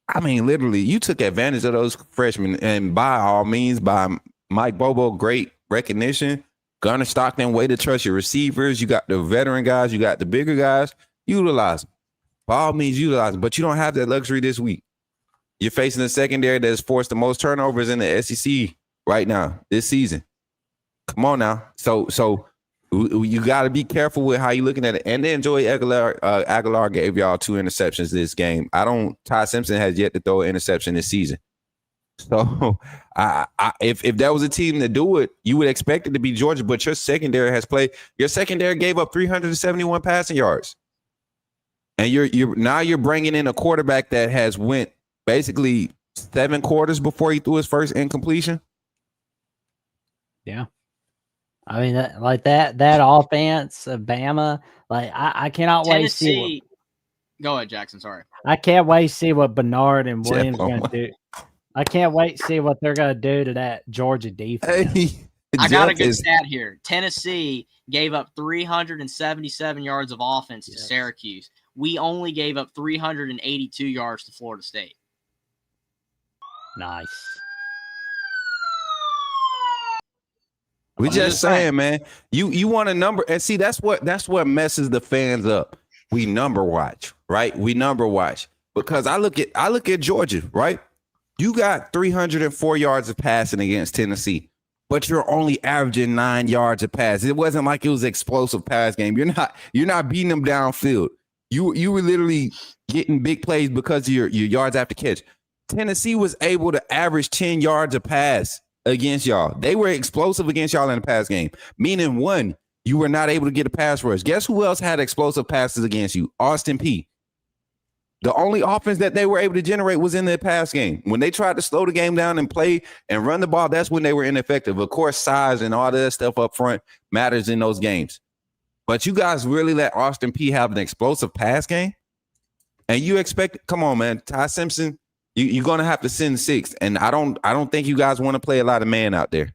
I mean, literally, you took advantage of those freshmen, and by all means, by Mike Bobo, great recognition. Gunnar Stockton, way to trust your receivers. You got the veteran guys, you got the bigger guys. Utilize them. By all means, utilize them. But you don't have that luxury this week. You're facing a secondary that's forced the most turnovers in the SEC right now this season. Come on now. So You got to be careful with how you looking at it. And then Joey Aguilar gave y'all 2 interceptions this game. Ty Simpson has yet to throw an interception this season. So if that was a team to do it, you would expect it to be Georgia. But your secondary gave up 371 passing yards, and you're bringing in a quarterback that has went basically 7 quarters before he threw his first incompletion. Yeah. I mean, that offense of Bama, like I cannot wait to see. Go ahead, Jackson. Sorry. I can't wait to see what Bernard and Williams are going to do. I can't wait to see what they're going to do to that Georgia defense. Hey, I got a good stat here. Tennessee gave up 377 yards of offense to Syracuse. We only gave up 382 yards to Florida State. Nice. We just saying, man. You want a number, and see that's what messes the fans up. We number watch, right? We number watch because I look at Georgia, right? You got 304 yards of passing against Tennessee, but you're only averaging 9 yards of pass. It wasn't like it was an explosive pass game. You're not beating them downfield. You were literally getting big plays because of your yards after catch. Tennessee was able to average 10 yards of pass against y'all. They were explosive against y'all in the pass game, meaning one, you were not able to get a pass rush. Guess who else had explosive passes against you? Austin Peay. The only offense that they were able to generate was in the pass game. When they tried to slow the game down and play and run the ball, that's when they were ineffective. Of course, size and all that stuff up front matters in those games. But you guys really let Austin Peay have an explosive pass game? And you expect, come on, man, Ty Simpson, you're going to have to send 6. And I don't think you guys want to play a lot of man out there.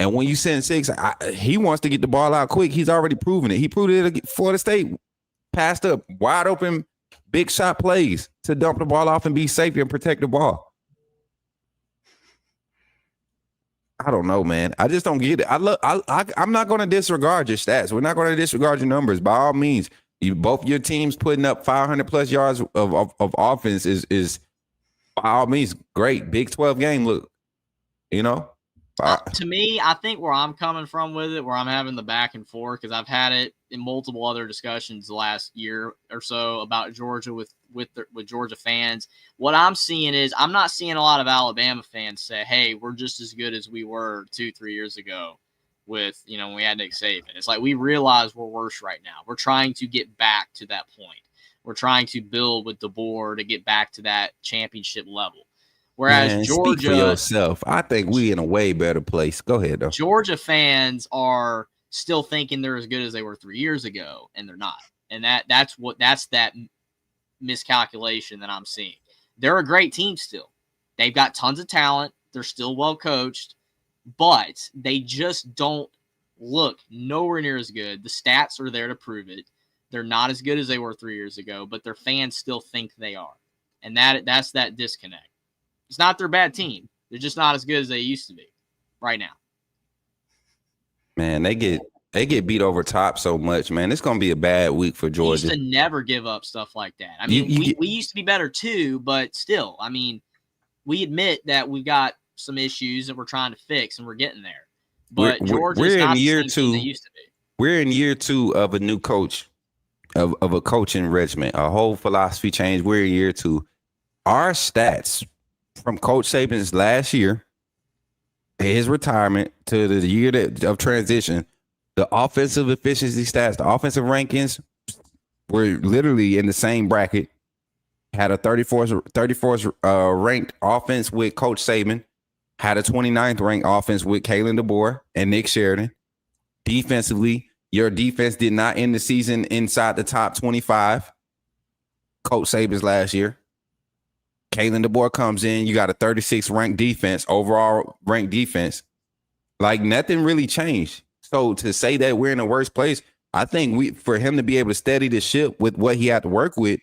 And when you send 6, he wants to get the ball out quick. He's already proven it. He proved it at Florida State. Passed up wide open, big shot plays to dump the ball off and be safe and protect the ball. I don't know, man. I just don't get it. I'm not going to disregard your stats. We're not going to disregard your numbers. By all means, both your teams putting up 500 plus yards of offense is by all means great. Big 12 game. Look, to me, I think where I'm coming from with it, where I'm having the back and forth, because I've had it in multiple other discussions the last year or so about Georgia with Georgia fans. What I'm seeing is I'm not seeing a lot of Alabama fans say, "Hey, we're just as good as we were 2-3 years ago." With when we had Nick Saban, it's like we realize we're worse right now. We're trying to get back to that point. We're trying to build with DeBoer to get back to that championship level. Whereas Georgia, speak for yourself. I think we in a way better place. Go ahead, though. Georgia fans are still thinking they're as good as they were 3 years ago, and they're not. And that's that miscalculation that I'm seeing. They're a great team still. They've got tons of talent. They're still well coached, but they just don't look nowhere near as good. The stats are there to prove it. They're not as good as they were 3 years ago, but their fans still think they are. And that's that disconnect. It's not their bad team. They're just not as good as they used to be right now. Man, they get beat over top so much, man. It's going to be a bad week for Georgia. We used to never give up stuff like that. I mean, we used to be better too, but still, I mean, we admit that we've got some issues that we're trying to fix, and we're getting there. But Georgia's not the same team they used to be. We're in year 2 of a new coach, of a coaching regimen, a whole philosophy change. We're in year 2. Our stats from Coach Saban's last year, his retirement, to the year of transition, the offensive efficiency stats, the offensive rankings were literally in the same bracket. Had a 34th ranked offense with Coach Saban. Had a 29th ranked offense with Kalen DeBoer and Nick Sheridan. Defensively, your defense did not end the season inside the top 25. Coach Saban's last year. Kalen DeBoer comes in. You got a 36th ranked defense, overall ranked defense. Like nothing really changed. So to say that we're in the worst place, I think for him to be able to steady the ship with what he had to work with,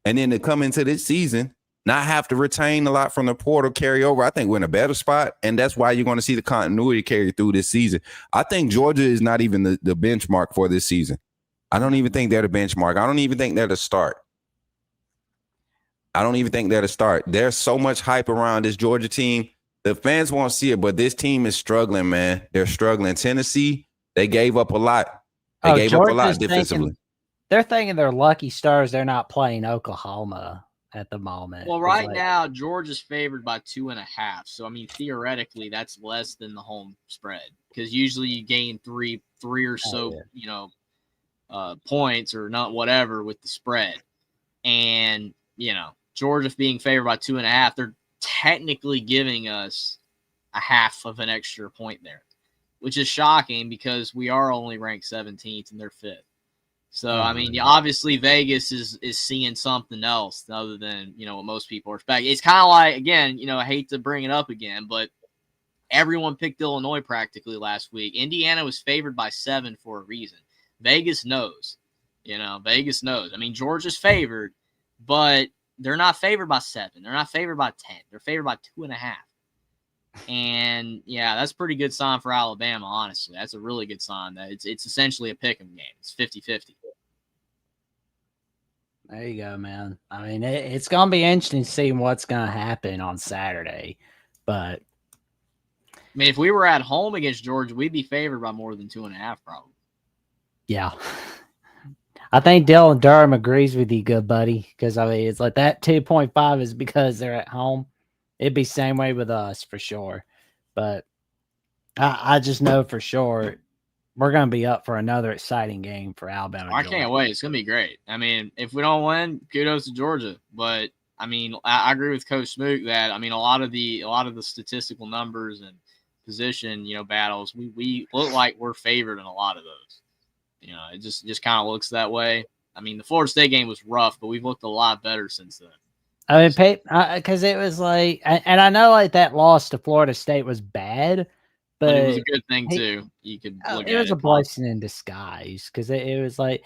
and then to come into this season, not have to retain a lot from the portal carry over, I think we're in a better spot. And that's why you're going to see the continuity carry through this season. I think Georgia is not even the benchmark for this season. I don't even think they're the benchmark. I don't even think they're the start. There's so much hype around this Georgia team. The fans won't see it, but this team is struggling, man. They're struggling. Tennessee, They gave up a lot. They gave up a lot defensively. They're thinking they're lucky stars. They're not playing Oklahoma at the moment. Well, right now, Georgia's favored by 2.5. So, I mean, theoretically, that's less than the home spread because usually you gain three or so, points or not whatever with the spread. And, Georgia being favored by 2.5, they're technically giving us a half of an extra point there, which is shocking because we are only ranked 17th and they're 5th. So, I mean, obviously Vegas is seeing something else other than, what most people are expecting. It's kind of like, again, I hate to bring it up again, but everyone picked Illinois practically last week. Indiana was favored by 7 for a reason. Vegas knows. Vegas knows. I mean, Georgia's favored, but they're not favored by 7. They're not favored by 10. They're favored by 2.5. And, yeah, that's a pretty good sign for Alabama, honestly. That's a really good sign that it's essentially a pick'em game. It's 50-50. There you go, man. I mean, it's going to be interesting seeing what's going to happen on Saturday. But, I mean, if we were at home against Georgia, we'd be favored by more than 2.5 probably. Yeah. I think Dylan Durham agrees with you, good buddy, because, I mean, it's like that 2.5 is because they're at home. It'd be same way with us for sure. But I just know for sure we're going to be up for another exciting game for Alabama. I can't wait. It's going to be great. I mean, if we don't win, kudos to Georgia. But, I mean, I agree with Coach Smook that, I mean, a lot of the statistical numbers and position, battles, we look like we're favored in a lot of those. It just kind of looks that way. I mean, the Florida State game was rough, but we've looked a lot better since then. I mean, because it was like, and I know like that loss to Florida State was bad, but it was a good thing too. You could look at it. It was a blessing in disguise because it was like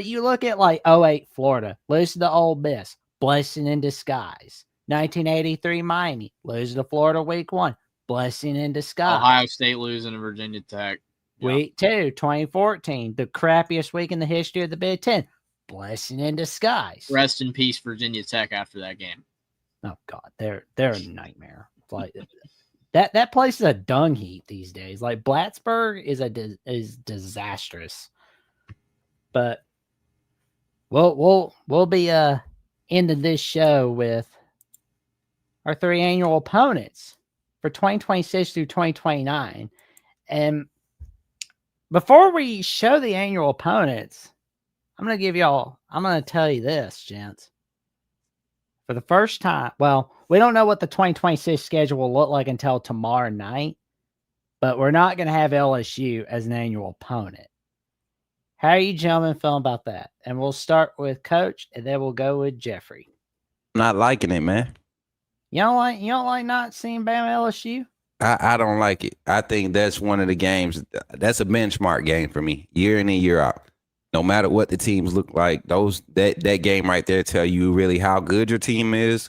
you look at like 08 Florida, lose to the Ole Miss, blessing in disguise. 1983 Miami, lose to Florida week 1, blessing in disguise. Ohio State losing to Virginia Tech. Week 2, 2014, the crappiest week in the history of the Big Ten. Blessing in disguise. Rest in peace, Virginia Tech. After that game, oh God, they're a nightmare. Like that place is a dung heap these days. Like Plattsburgh is disastrous. But we'll be ending this show with our 3 annual opponents for 2026 through 2029, and before we show the annual opponents, I'm going to tell you this, gents. For the first time, well, we don't know what the 2026 schedule will look like until tomorrow night, but we're not going to have LSU as an annual opponent. How are you gentlemen feeling about that? And we'll start with Coach, and then we'll go with Jeffrey. Not liking it, man. You don't like not seeing Bama LSU? I don't like it. I think that's one of the games. That's a benchmark game for me, year in and year out. No matter what the teams look like, that game right there tell you really how good your team is,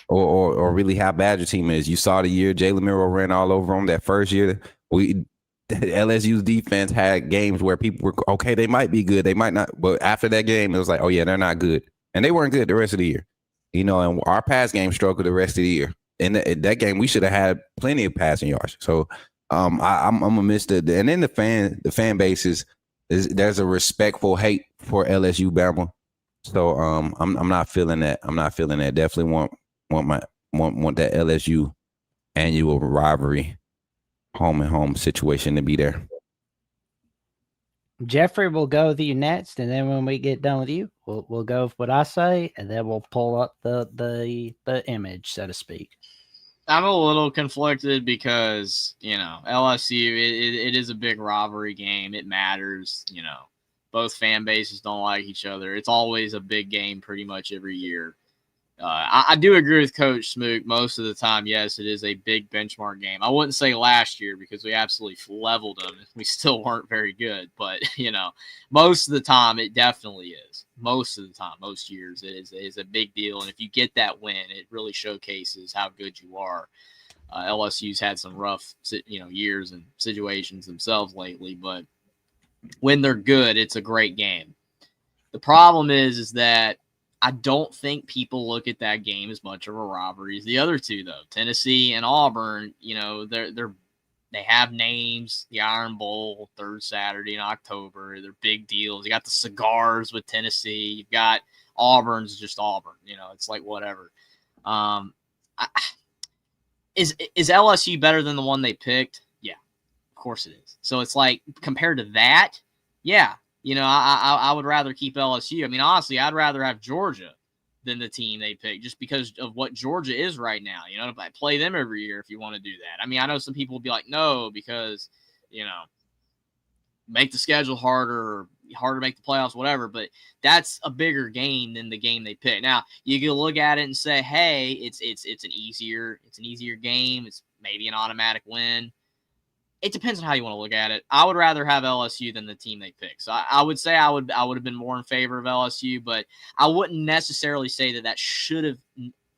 or really how bad your team is. You saw the year Jalen Miro ran all over them that first year. LSU's defense had games where people were okay. They might be good, they might not. But after that game, it was like, oh yeah, they're not good, and they weren't good the rest of the year. And our pass game struggled the rest of the year. In that game, we should have had plenty of passing yards. So I'm gonna miss and then the fan base there's a respectful hate for LSU Bama. So I'm not feeling that. Definitely want that LSU annual rivalry, home and home situation to be there. Jeffrey will go with you next, and then when we get done with you, we'll go with what I say, and then we'll pull up the image, so to speak. I'm a little conflicted because, LSU, it is a big rivalry game. It matters. Both fan bases don't like each other. It's always a big game pretty much every year. I do agree with Coach Smook most of the time. Yes, it is a big benchmark game. I wouldn't say last year because we absolutely leveled them. We still weren't very good. But, most of the time it definitely is. Most of the time, most years, it is a big deal. And if you get that win, it really showcases how good you are. LSU's had some rough, years and situations themselves lately. But when they're good, it's a great game. The problem is that I don't think people look at that game as much of a rivalry as the other two, though. Tennessee and Auburn, they're They have names. The Iron Bowl, third Saturday in October. They're big deals. You got the cigars with Tennessee. You've got Auburn's just Auburn. It's like whatever. Is LSU better than the one they picked? Yeah, of course it is. So it's like compared to that, yeah. I would rather keep LSU. I mean, honestly, I'd rather have Georgia than the team they picked just because of what Georgia is right now. Play them every year if you want to do that. I mean, I know some people will be like, no, because, make the schedule harder to make the playoffs, whatever. But that's a bigger game than the game they pick. Now, you can look at it and say, hey, it's an easier game. It's maybe an automatic win. It depends on how you want to look at it. I would rather have LSU than the team they pick. So I would say I would have been more in favor of LSU, but I wouldn't necessarily say that should have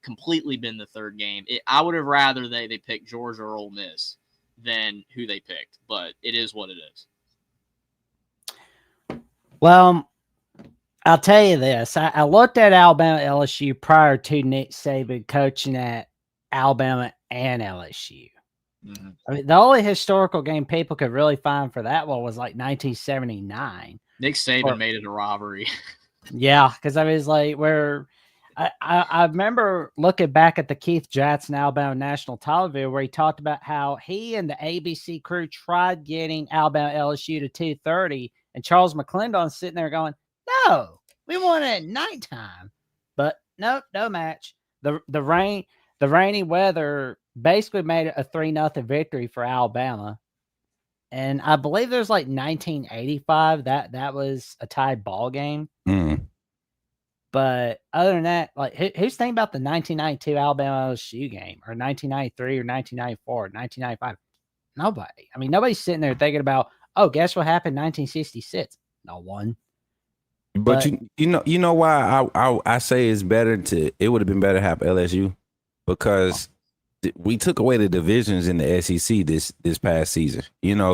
completely been the third game. I would have rather they picked Georgia or Ole Miss than who they picked, but it is what it is. Well, I'll tell you this. I looked at Alabama LSU prior to Nick Saban coaching at Alabama and LSU. Mm-hmm. I mean, the only historical game people could really find for that one was like 1979. Nick Saban made it a robbery. Yeah, because I was like, I remember looking back at the Keith Jackson Alabama National Television where he talked about how he and the ABC crew tried getting Alabama LSU to 2:30, and Charles McClendon sitting there going, "No, we want it at nighttime." But no match. The rainy weather basically made it a 3-0 victory for Alabama. And I believe there's like 1985 that was a tied ball game. Mm. But other than that, like who's thinking about the 1992 Alabama LSU game or 1993 or 1994 or 1995? Nobody. I mean, nobody's sitting there thinking about, oh, guess what happened in 1966? No one. But you know why I say it would have been better to have LSU, because we took away the divisions in the SEC this past season.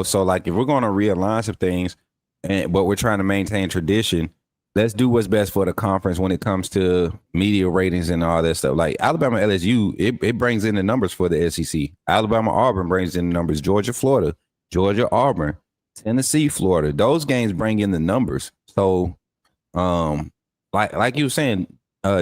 So like if we're going to realign some things, but we're trying to maintain tradition, let's do what's best for the conference when it comes to media ratings and all that stuff. Like Alabama LSU, it brings in the numbers for the SEC. Alabama Auburn brings in the numbers. Georgia Florida, Georgia Auburn, Tennessee Florida. Those games bring in the numbers. So like you were saying,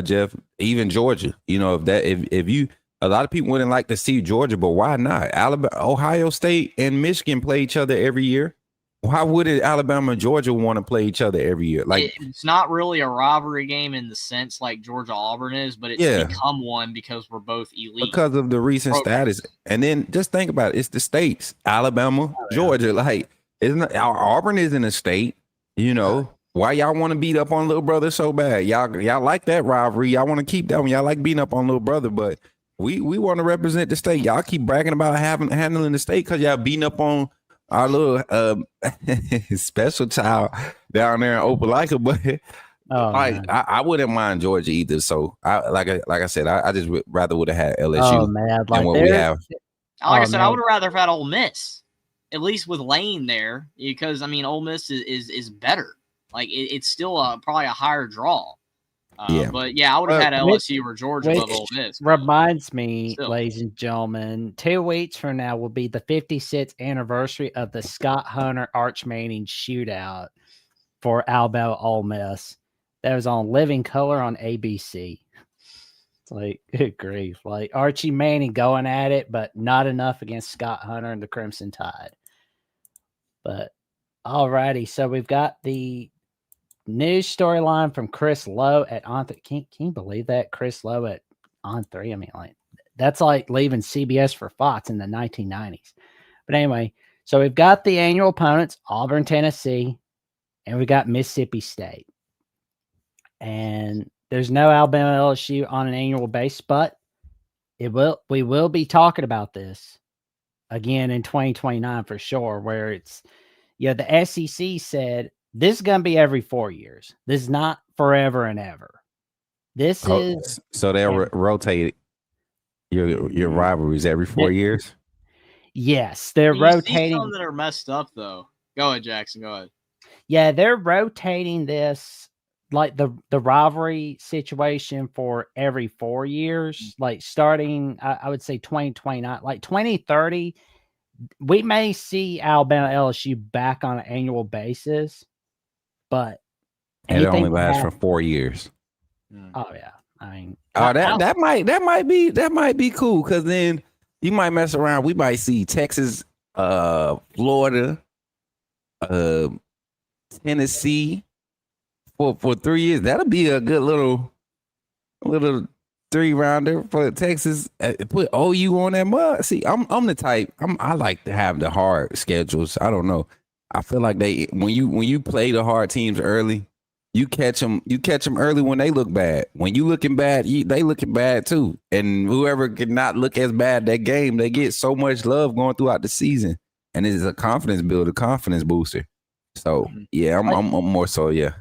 Jeff, even Georgia, if you, a lot of people wouldn't like to see Georgia, but why not? Ohio State and Michigan play each other every year. Why wouldn't Alabama and Georgia want to play each other every year? Like, it's not really a rivalry game in the sense like Georgia Auburn is, but it's become one because we're both elite. Because of the recent status. And then just think about it. It's the states, Alabama, Georgia. Like, Auburn isn't a state, Why y'all want to beat up on little brother so bad? Y'all like that rivalry. Y'all want to keep that one. Y'all like beating up on little brother, but we want to represent the state. Y'all keep bragging about handling the state because y'all beating up on our little special child down there in Opelika. But I wouldn't mind Georgia either. So like I said, I just rather would have had LSU than what we have. Like I said, I would have rather have had Ole Miss, at least with Lane there, because I mean Ole Miss is better. Like it's still probably a higher draw. But yeah, I would have had LSU or Georgia above Ole Miss. Reminds me, ladies and gentlemen, 2 weeks from now will be the 56th anniversary of the Scott Hunter Arch Manning shootout for Alabama Ole Miss. That was on Living Color on ABC. It's like, good grief. Like Archie Manning going at it, but not enough against Scott Hunter and the Crimson Tide. But alrighty, so we've got the news storyline from Chris Lowe at On 3. Can you believe that? Chris Lowe at On 3. I mean, like that's like leaving CBS for Fox in the 1990s. But anyway, so we've got the annual opponents, Auburn, Tennessee, and we got Mississippi State. And there's no Alabama LSU on an annual base, but we will be talking about this again in 2029 for sure, where it's the SEC said this is going to be every 4 years. This is not forever and ever. This is so they'll rotate your rivalries every 4 years. Yes, they're rotating. Some that are messed up though. Go ahead, Jackson. Go ahead. Yeah, they're rotating this like the rivalry situation for every 4 years. Like starting, I would say 2029, like 2030. we may see Alabama LSU back on an annual basis, but And it only anything can lasts for happen. 4 years. Oh yeah, I mean, Oh, that might be cool, because then you might mess around. We might see Texas, Florida, Tennessee for 3 years. That'll be a good little 3-rounder for Texas. Put OU on that mud. See, I'm the type. I like to have the hard schedules. I don't know. I feel like when you play the hard teams early, you catch them early when they look bad. When you looking bad, they looking bad too. And whoever can not look as bad that game, they get so much love going throughout the season, and it is a confidence builder, confidence booster. So yeah, I'm more so yeah.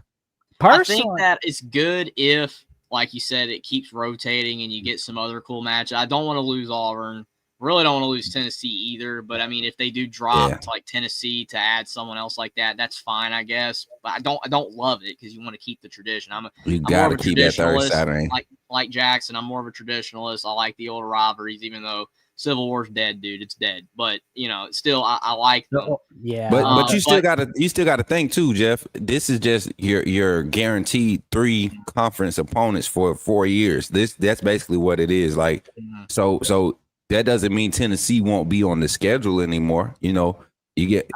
I personally, think that it's good if, like you said, it keeps rotating and you get some other cool matches. I don't want to lose Auburn. Really don't want to lose Tennessee either. But I mean, if they do drop to like Tennessee to add someone else like that, that's fine, I guess. But I don't love it because you want to keep the tradition. I'm gotta keep that third Saturday. Like Jackson, I'm more of a traditionalist. I like the old rivalries, even though Civil War's dead, dude. It's dead. But still, I like them. yeah. But you still gotta think too, Jeff. This is just your guaranteed 3 conference opponents for 4 years. That's basically what it is. Like, so that doesn't mean Tennessee won't be on the schedule anymore. You get.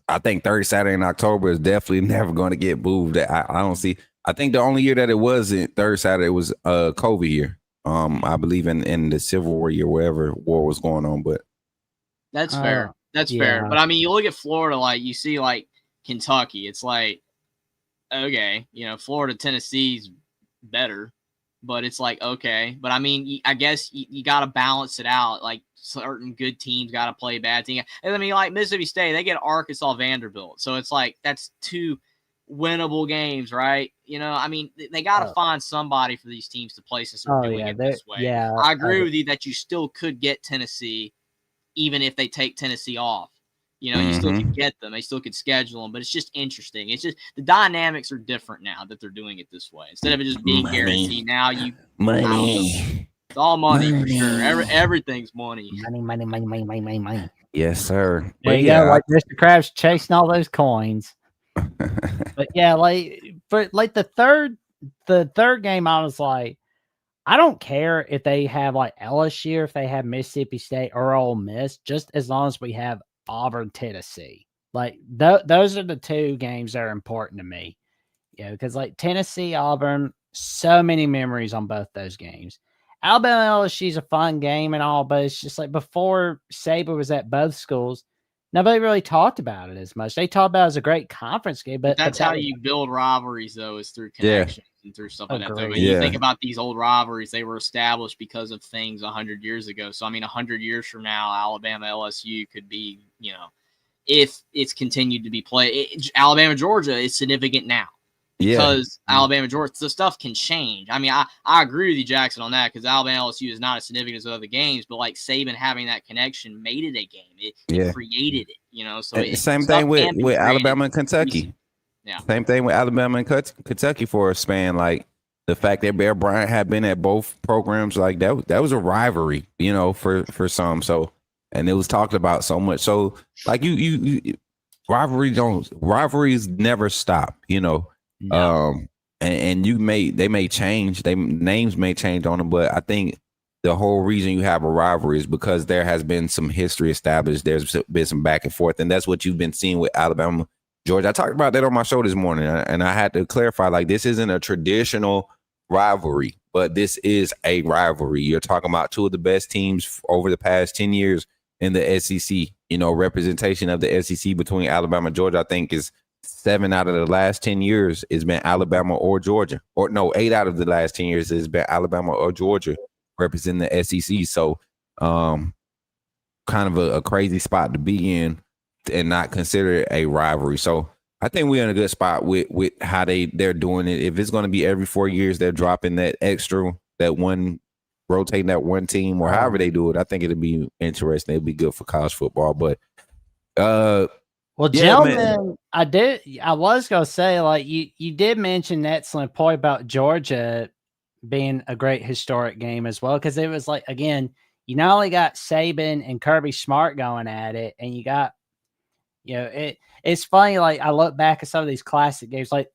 I think third Saturday in October is definitely never going to get moved. I don't see. I think the only year that it wasn't third Saturday was COVID year. I believe in the Civil War year, wherever war was going on. But that's fair. That's fair. But I mean, you look at Florida, like you see, like Kentucky. It's like, okay, Florida, Tennessee's better, but it's like, okay. But I mean, I guess you got to balance it out. Like certain good teams got to play bad teams. And I mean, like Mississippi State, they get Arkansas, Vanderbilt. So it's like that's 2 winnable games, right? I mean, they got to find somebody for these teams to play since they're doing it this way. Yeah, I agree with you that you still could get Tennessee, even if they take Tennessee off. You still could get them. They still could schedule them, but it's just interesting. It's just the dynamics are different now that they're doing it this way. Instead of it just being guaranteed, now money. It's all money for sure. Everything's money. Money. Yes, sir. There you go. Like Mr. Krabs chasing all those coins. But yeah, for the third game, I was like, I don't care if they have like LSU, if they have Mississippi State or Ole Miss, just as long as we have Auburn, Tennessee. Like those are the 2 games that are important to me. Because like Tennessee, Auburn, so many memories on both those games. Alabama LSU is a fun game and all, but it's just like before Saban was at both schools, nobody really talked about it as much. They talked about it as a great conference game, but that's how you build rivalries, though, is through connections and through stuff like that. Though. When you think about these old rivalries, they were established because of things 100 years ago. So, I mean, 100 years from now, Alabama LSU could be, if it's continued to be played. Alabama Georgia is significant now. Because Alabama, Georgia, the stuff can change. I mean, I agree with you, Jackson, on that because Alabama LSU is not as significant as other games, but like Saban having that connection made it a game. It created it, So same thing with Alabama and Kentucky. Yeah, same thing with Alabama and Kentucky for a span. Like the fact that Bear Bryant had been at both programs, like that was a rivalry, for some. So, and it was talked about so much. So, like you rivalries never stop, No. And they may change, names may change on them, but I think the whole reason you have a rivalry is because there has been some history established. There's been some back and forth, and that's what you've been seeing with Alabama, Georgia. I talked about that on my show this morning, and I had to clarify, like, this isn't a traditional rivalry, but this is a rivalry. You're talking about 2 of the best teams over the past 10 years in the SEC. Representation of the SEC between Alabama and Georgia, I think, is 7 out of the last 10 years has been Alabama or Georgia. Or no, 8 out of the last 10 years has been Alabama or Georgia representing the SEC. So kind of a crazy spot to be in and not consider it a rivalry. So I think we're in a good spot with how they're doing it. If it's going to be every 4 years, they're dropping that extra, rotating that one team, or however they do it. I think it'll be interesting. It'll be good for college football. But well, gentlemen, I was gonna say, like, you did mention an excellent point about Georgia being a great historic game as well, because it was like, again, you not only got Saban and Kirby Smart going at it, and you got, it's funny. Like I look back at some of these classic games, like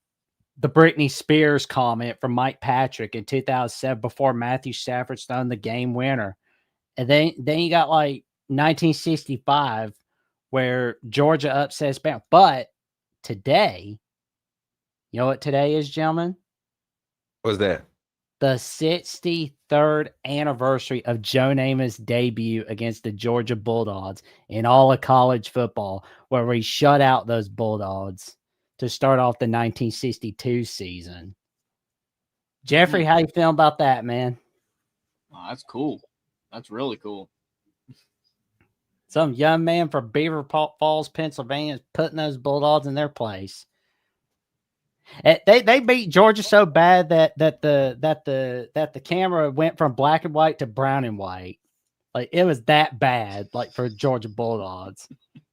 the Britney Spears comment from Mike Patrick in 2007 before Matthew Stafford's done the game winner. And then you got like 1965 where Georgia upsets Bama. But today, you know what today is, gentlemen? What's that? The 63rd anniversary of Joe Namath's debut against the Georgia Bulldogs in all of college football, where we shut out those Bulldogs to start off the 1962 season. Jeffrey, how you feeling about that, man? Oh, that's cool. That's really cool. Some young man from Beaver Falls, Pennsylvania, is putting those Bulldogs in their place. They beat Georgia so bad that the camera went from black and white to brown and white. Like it was that bad, like for Georgia Bulldogs.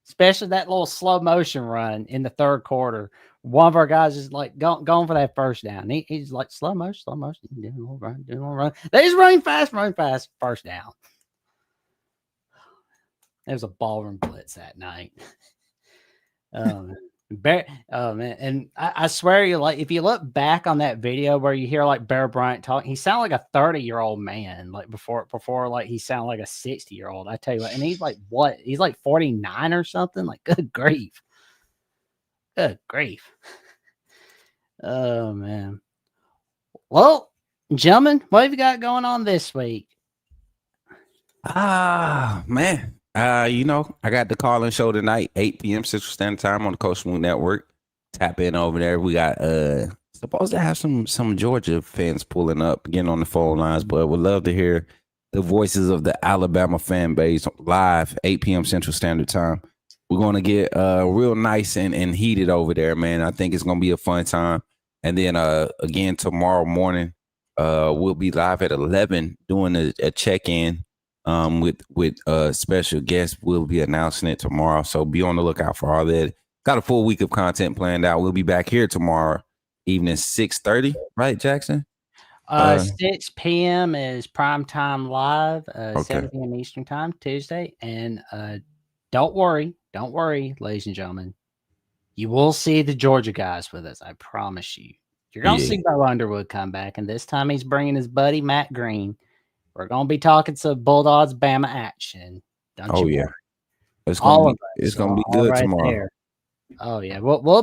Especially that little slow motion run in the third quarter. One of our guys is like going for that first down. He's like slow motion, doing a little run. They just running fast, first down. There was a ballroom blitz that night. Oh man, and I swear you, like if you look back on that video where you hear like Bear Bryant talking, he sounded like a 30-year-old man, like before like he sounded like a 60-year-old. I tell you what, and he's like what? He's like 49 or something. Like good grief. Oh man. Well, gentlemen, what have you got going on this week? Man. I got the call-in show tonight, 8 p.m. Central Standard Time on the Coach Smoot Network. Tap in over there. We got supposed to have some Georgia fans pulling up, getting on the phone lines, but would love to hear the voices of the Alabama fan base live, 8 p.m. Central Standard Time. We're going to get real nice and heated over there, man. I think it's going to be a fun time. And then again tomorrow morning, we'll be live at 11 doing a check-in. With special guests. We'll be announcing it tomorrow, so be on the lookout for all that. Got a full week of content planned out. We'll be back here tomorrow evening 6:30, right, Jackson? 6 p.m. is prime time live, Okay. 7 p.m. Eastern time, Tuesday. And don't worry, ladies and gentlemen. You will see the Georgia guys with us, I promise you. You're going to see Bo Underwood come back, and this time he's bringing his buddy Matt Green. We're going to be talking some Bulldogs Bama action. Don't you worry. It's going to be good right tomorrow. There. Oh yeah. We'll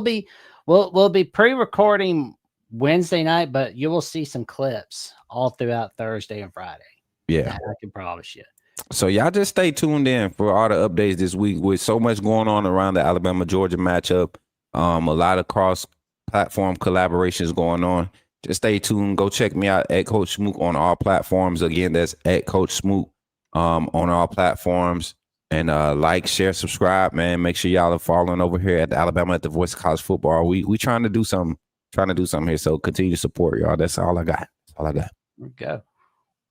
be pre-recording Wednesday night, but you will see some clips all throughout Thursday and Friday. Yeah. That I can promise you. So y'all just stay tuned in for all the updates this week with so much going on around the Alabama-Georgia matchup. A lot of cross-platform collaborations going on. Just stay tuned. Go check me out at Coach Smoot on all platforms. Again, that's at Coach Smoot on all platforms. And like, share, subscribe, man. Make sure y'all are following over here at the Alabama at the Voice of College Football. We trying to do something. Here. So continue to support y'all. That's all I got. There we go.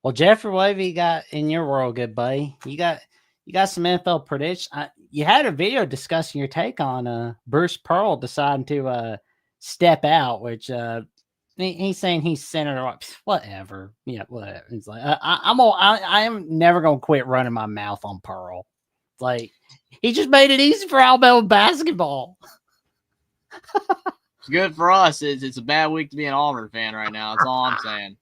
Well, Jeffrey, what have you got in your world, good buddy? You got some NFL predictions. You had a video discussing your take on Bruce Pearl deciding to step out, which he's saying he's senator. Whatever. Yeah, whatever. It's like I am never gonna quit running my mouth on Pearl. Like he just made it easy for Alabama basketball. It's good for us. It's a bad week to be an Auburn fan right now. That's all I'm saying.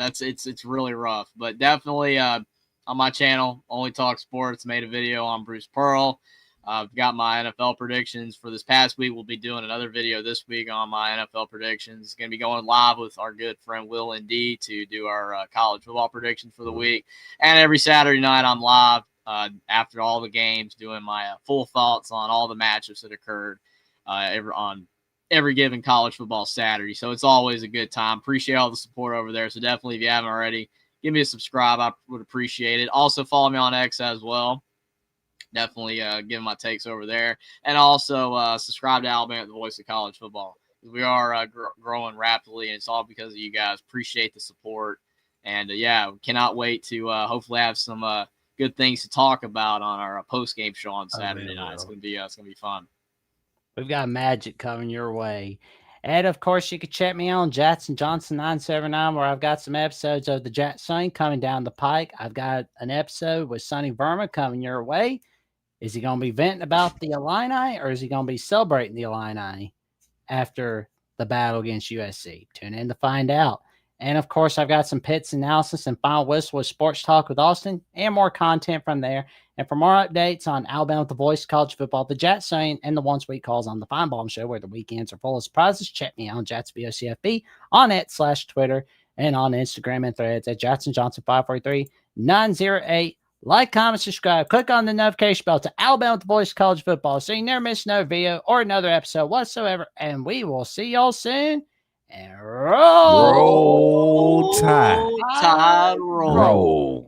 It's really rough, but definitely on my channel, Only Talk Sports, made a video on Bruce Pearl. I've got my NFL predictions for this past week. We'll be doing another video this week on my NFL predictions. It's going to be going live with our good friend Will and D to do our college football predictions for the week. And every Saturday night, I'm live after all the games doing my full thoughts on all the matchups that occurred on every given college football Saturday. So it's always a good time. Appreciate all the support over there. So definitely, if you haven't already, give me a subscribe. I would appreciate it. Also, follow me on X as well. Definitely give my takes over there. And also subscribe to Alabama, the Voice of College Football. We are growing rapidly, and it's all because of you guys. Appreciate the support. And, cannot wait to hopefully have some good things to talk about on our post-game show on Saturday night. It's going to be fun. We've got magic coming your way. And of course, you can check me out on Jackson Johnson 979, where I've got some episodes of the Jackson coming down the pike. I've got an episode with Sonny Verma coming your way. Is he going to be venting about the Illini, or is he going to be celebrating the Illini after the battle against USC? Tune in to find out. And of course, I've got some pits analysis and final whistle with Sports Talk with Austin and more content from there. And for more updates on Alabama with the Voice, college football, the Jackson, and the once week calls on the Feinbaum Show, where the weekends are full of surprises, check me out on JatsBOCFB on /Twitter and on Instagram and threads at Jackson Johnson 543-908. Like, comment, subscribe, click on the notification bell to Alabama with the Voice College Football so you never miss another video or another episode whatsoever. And we will see y'all soon. And roll Tide. Tide roll. Roll.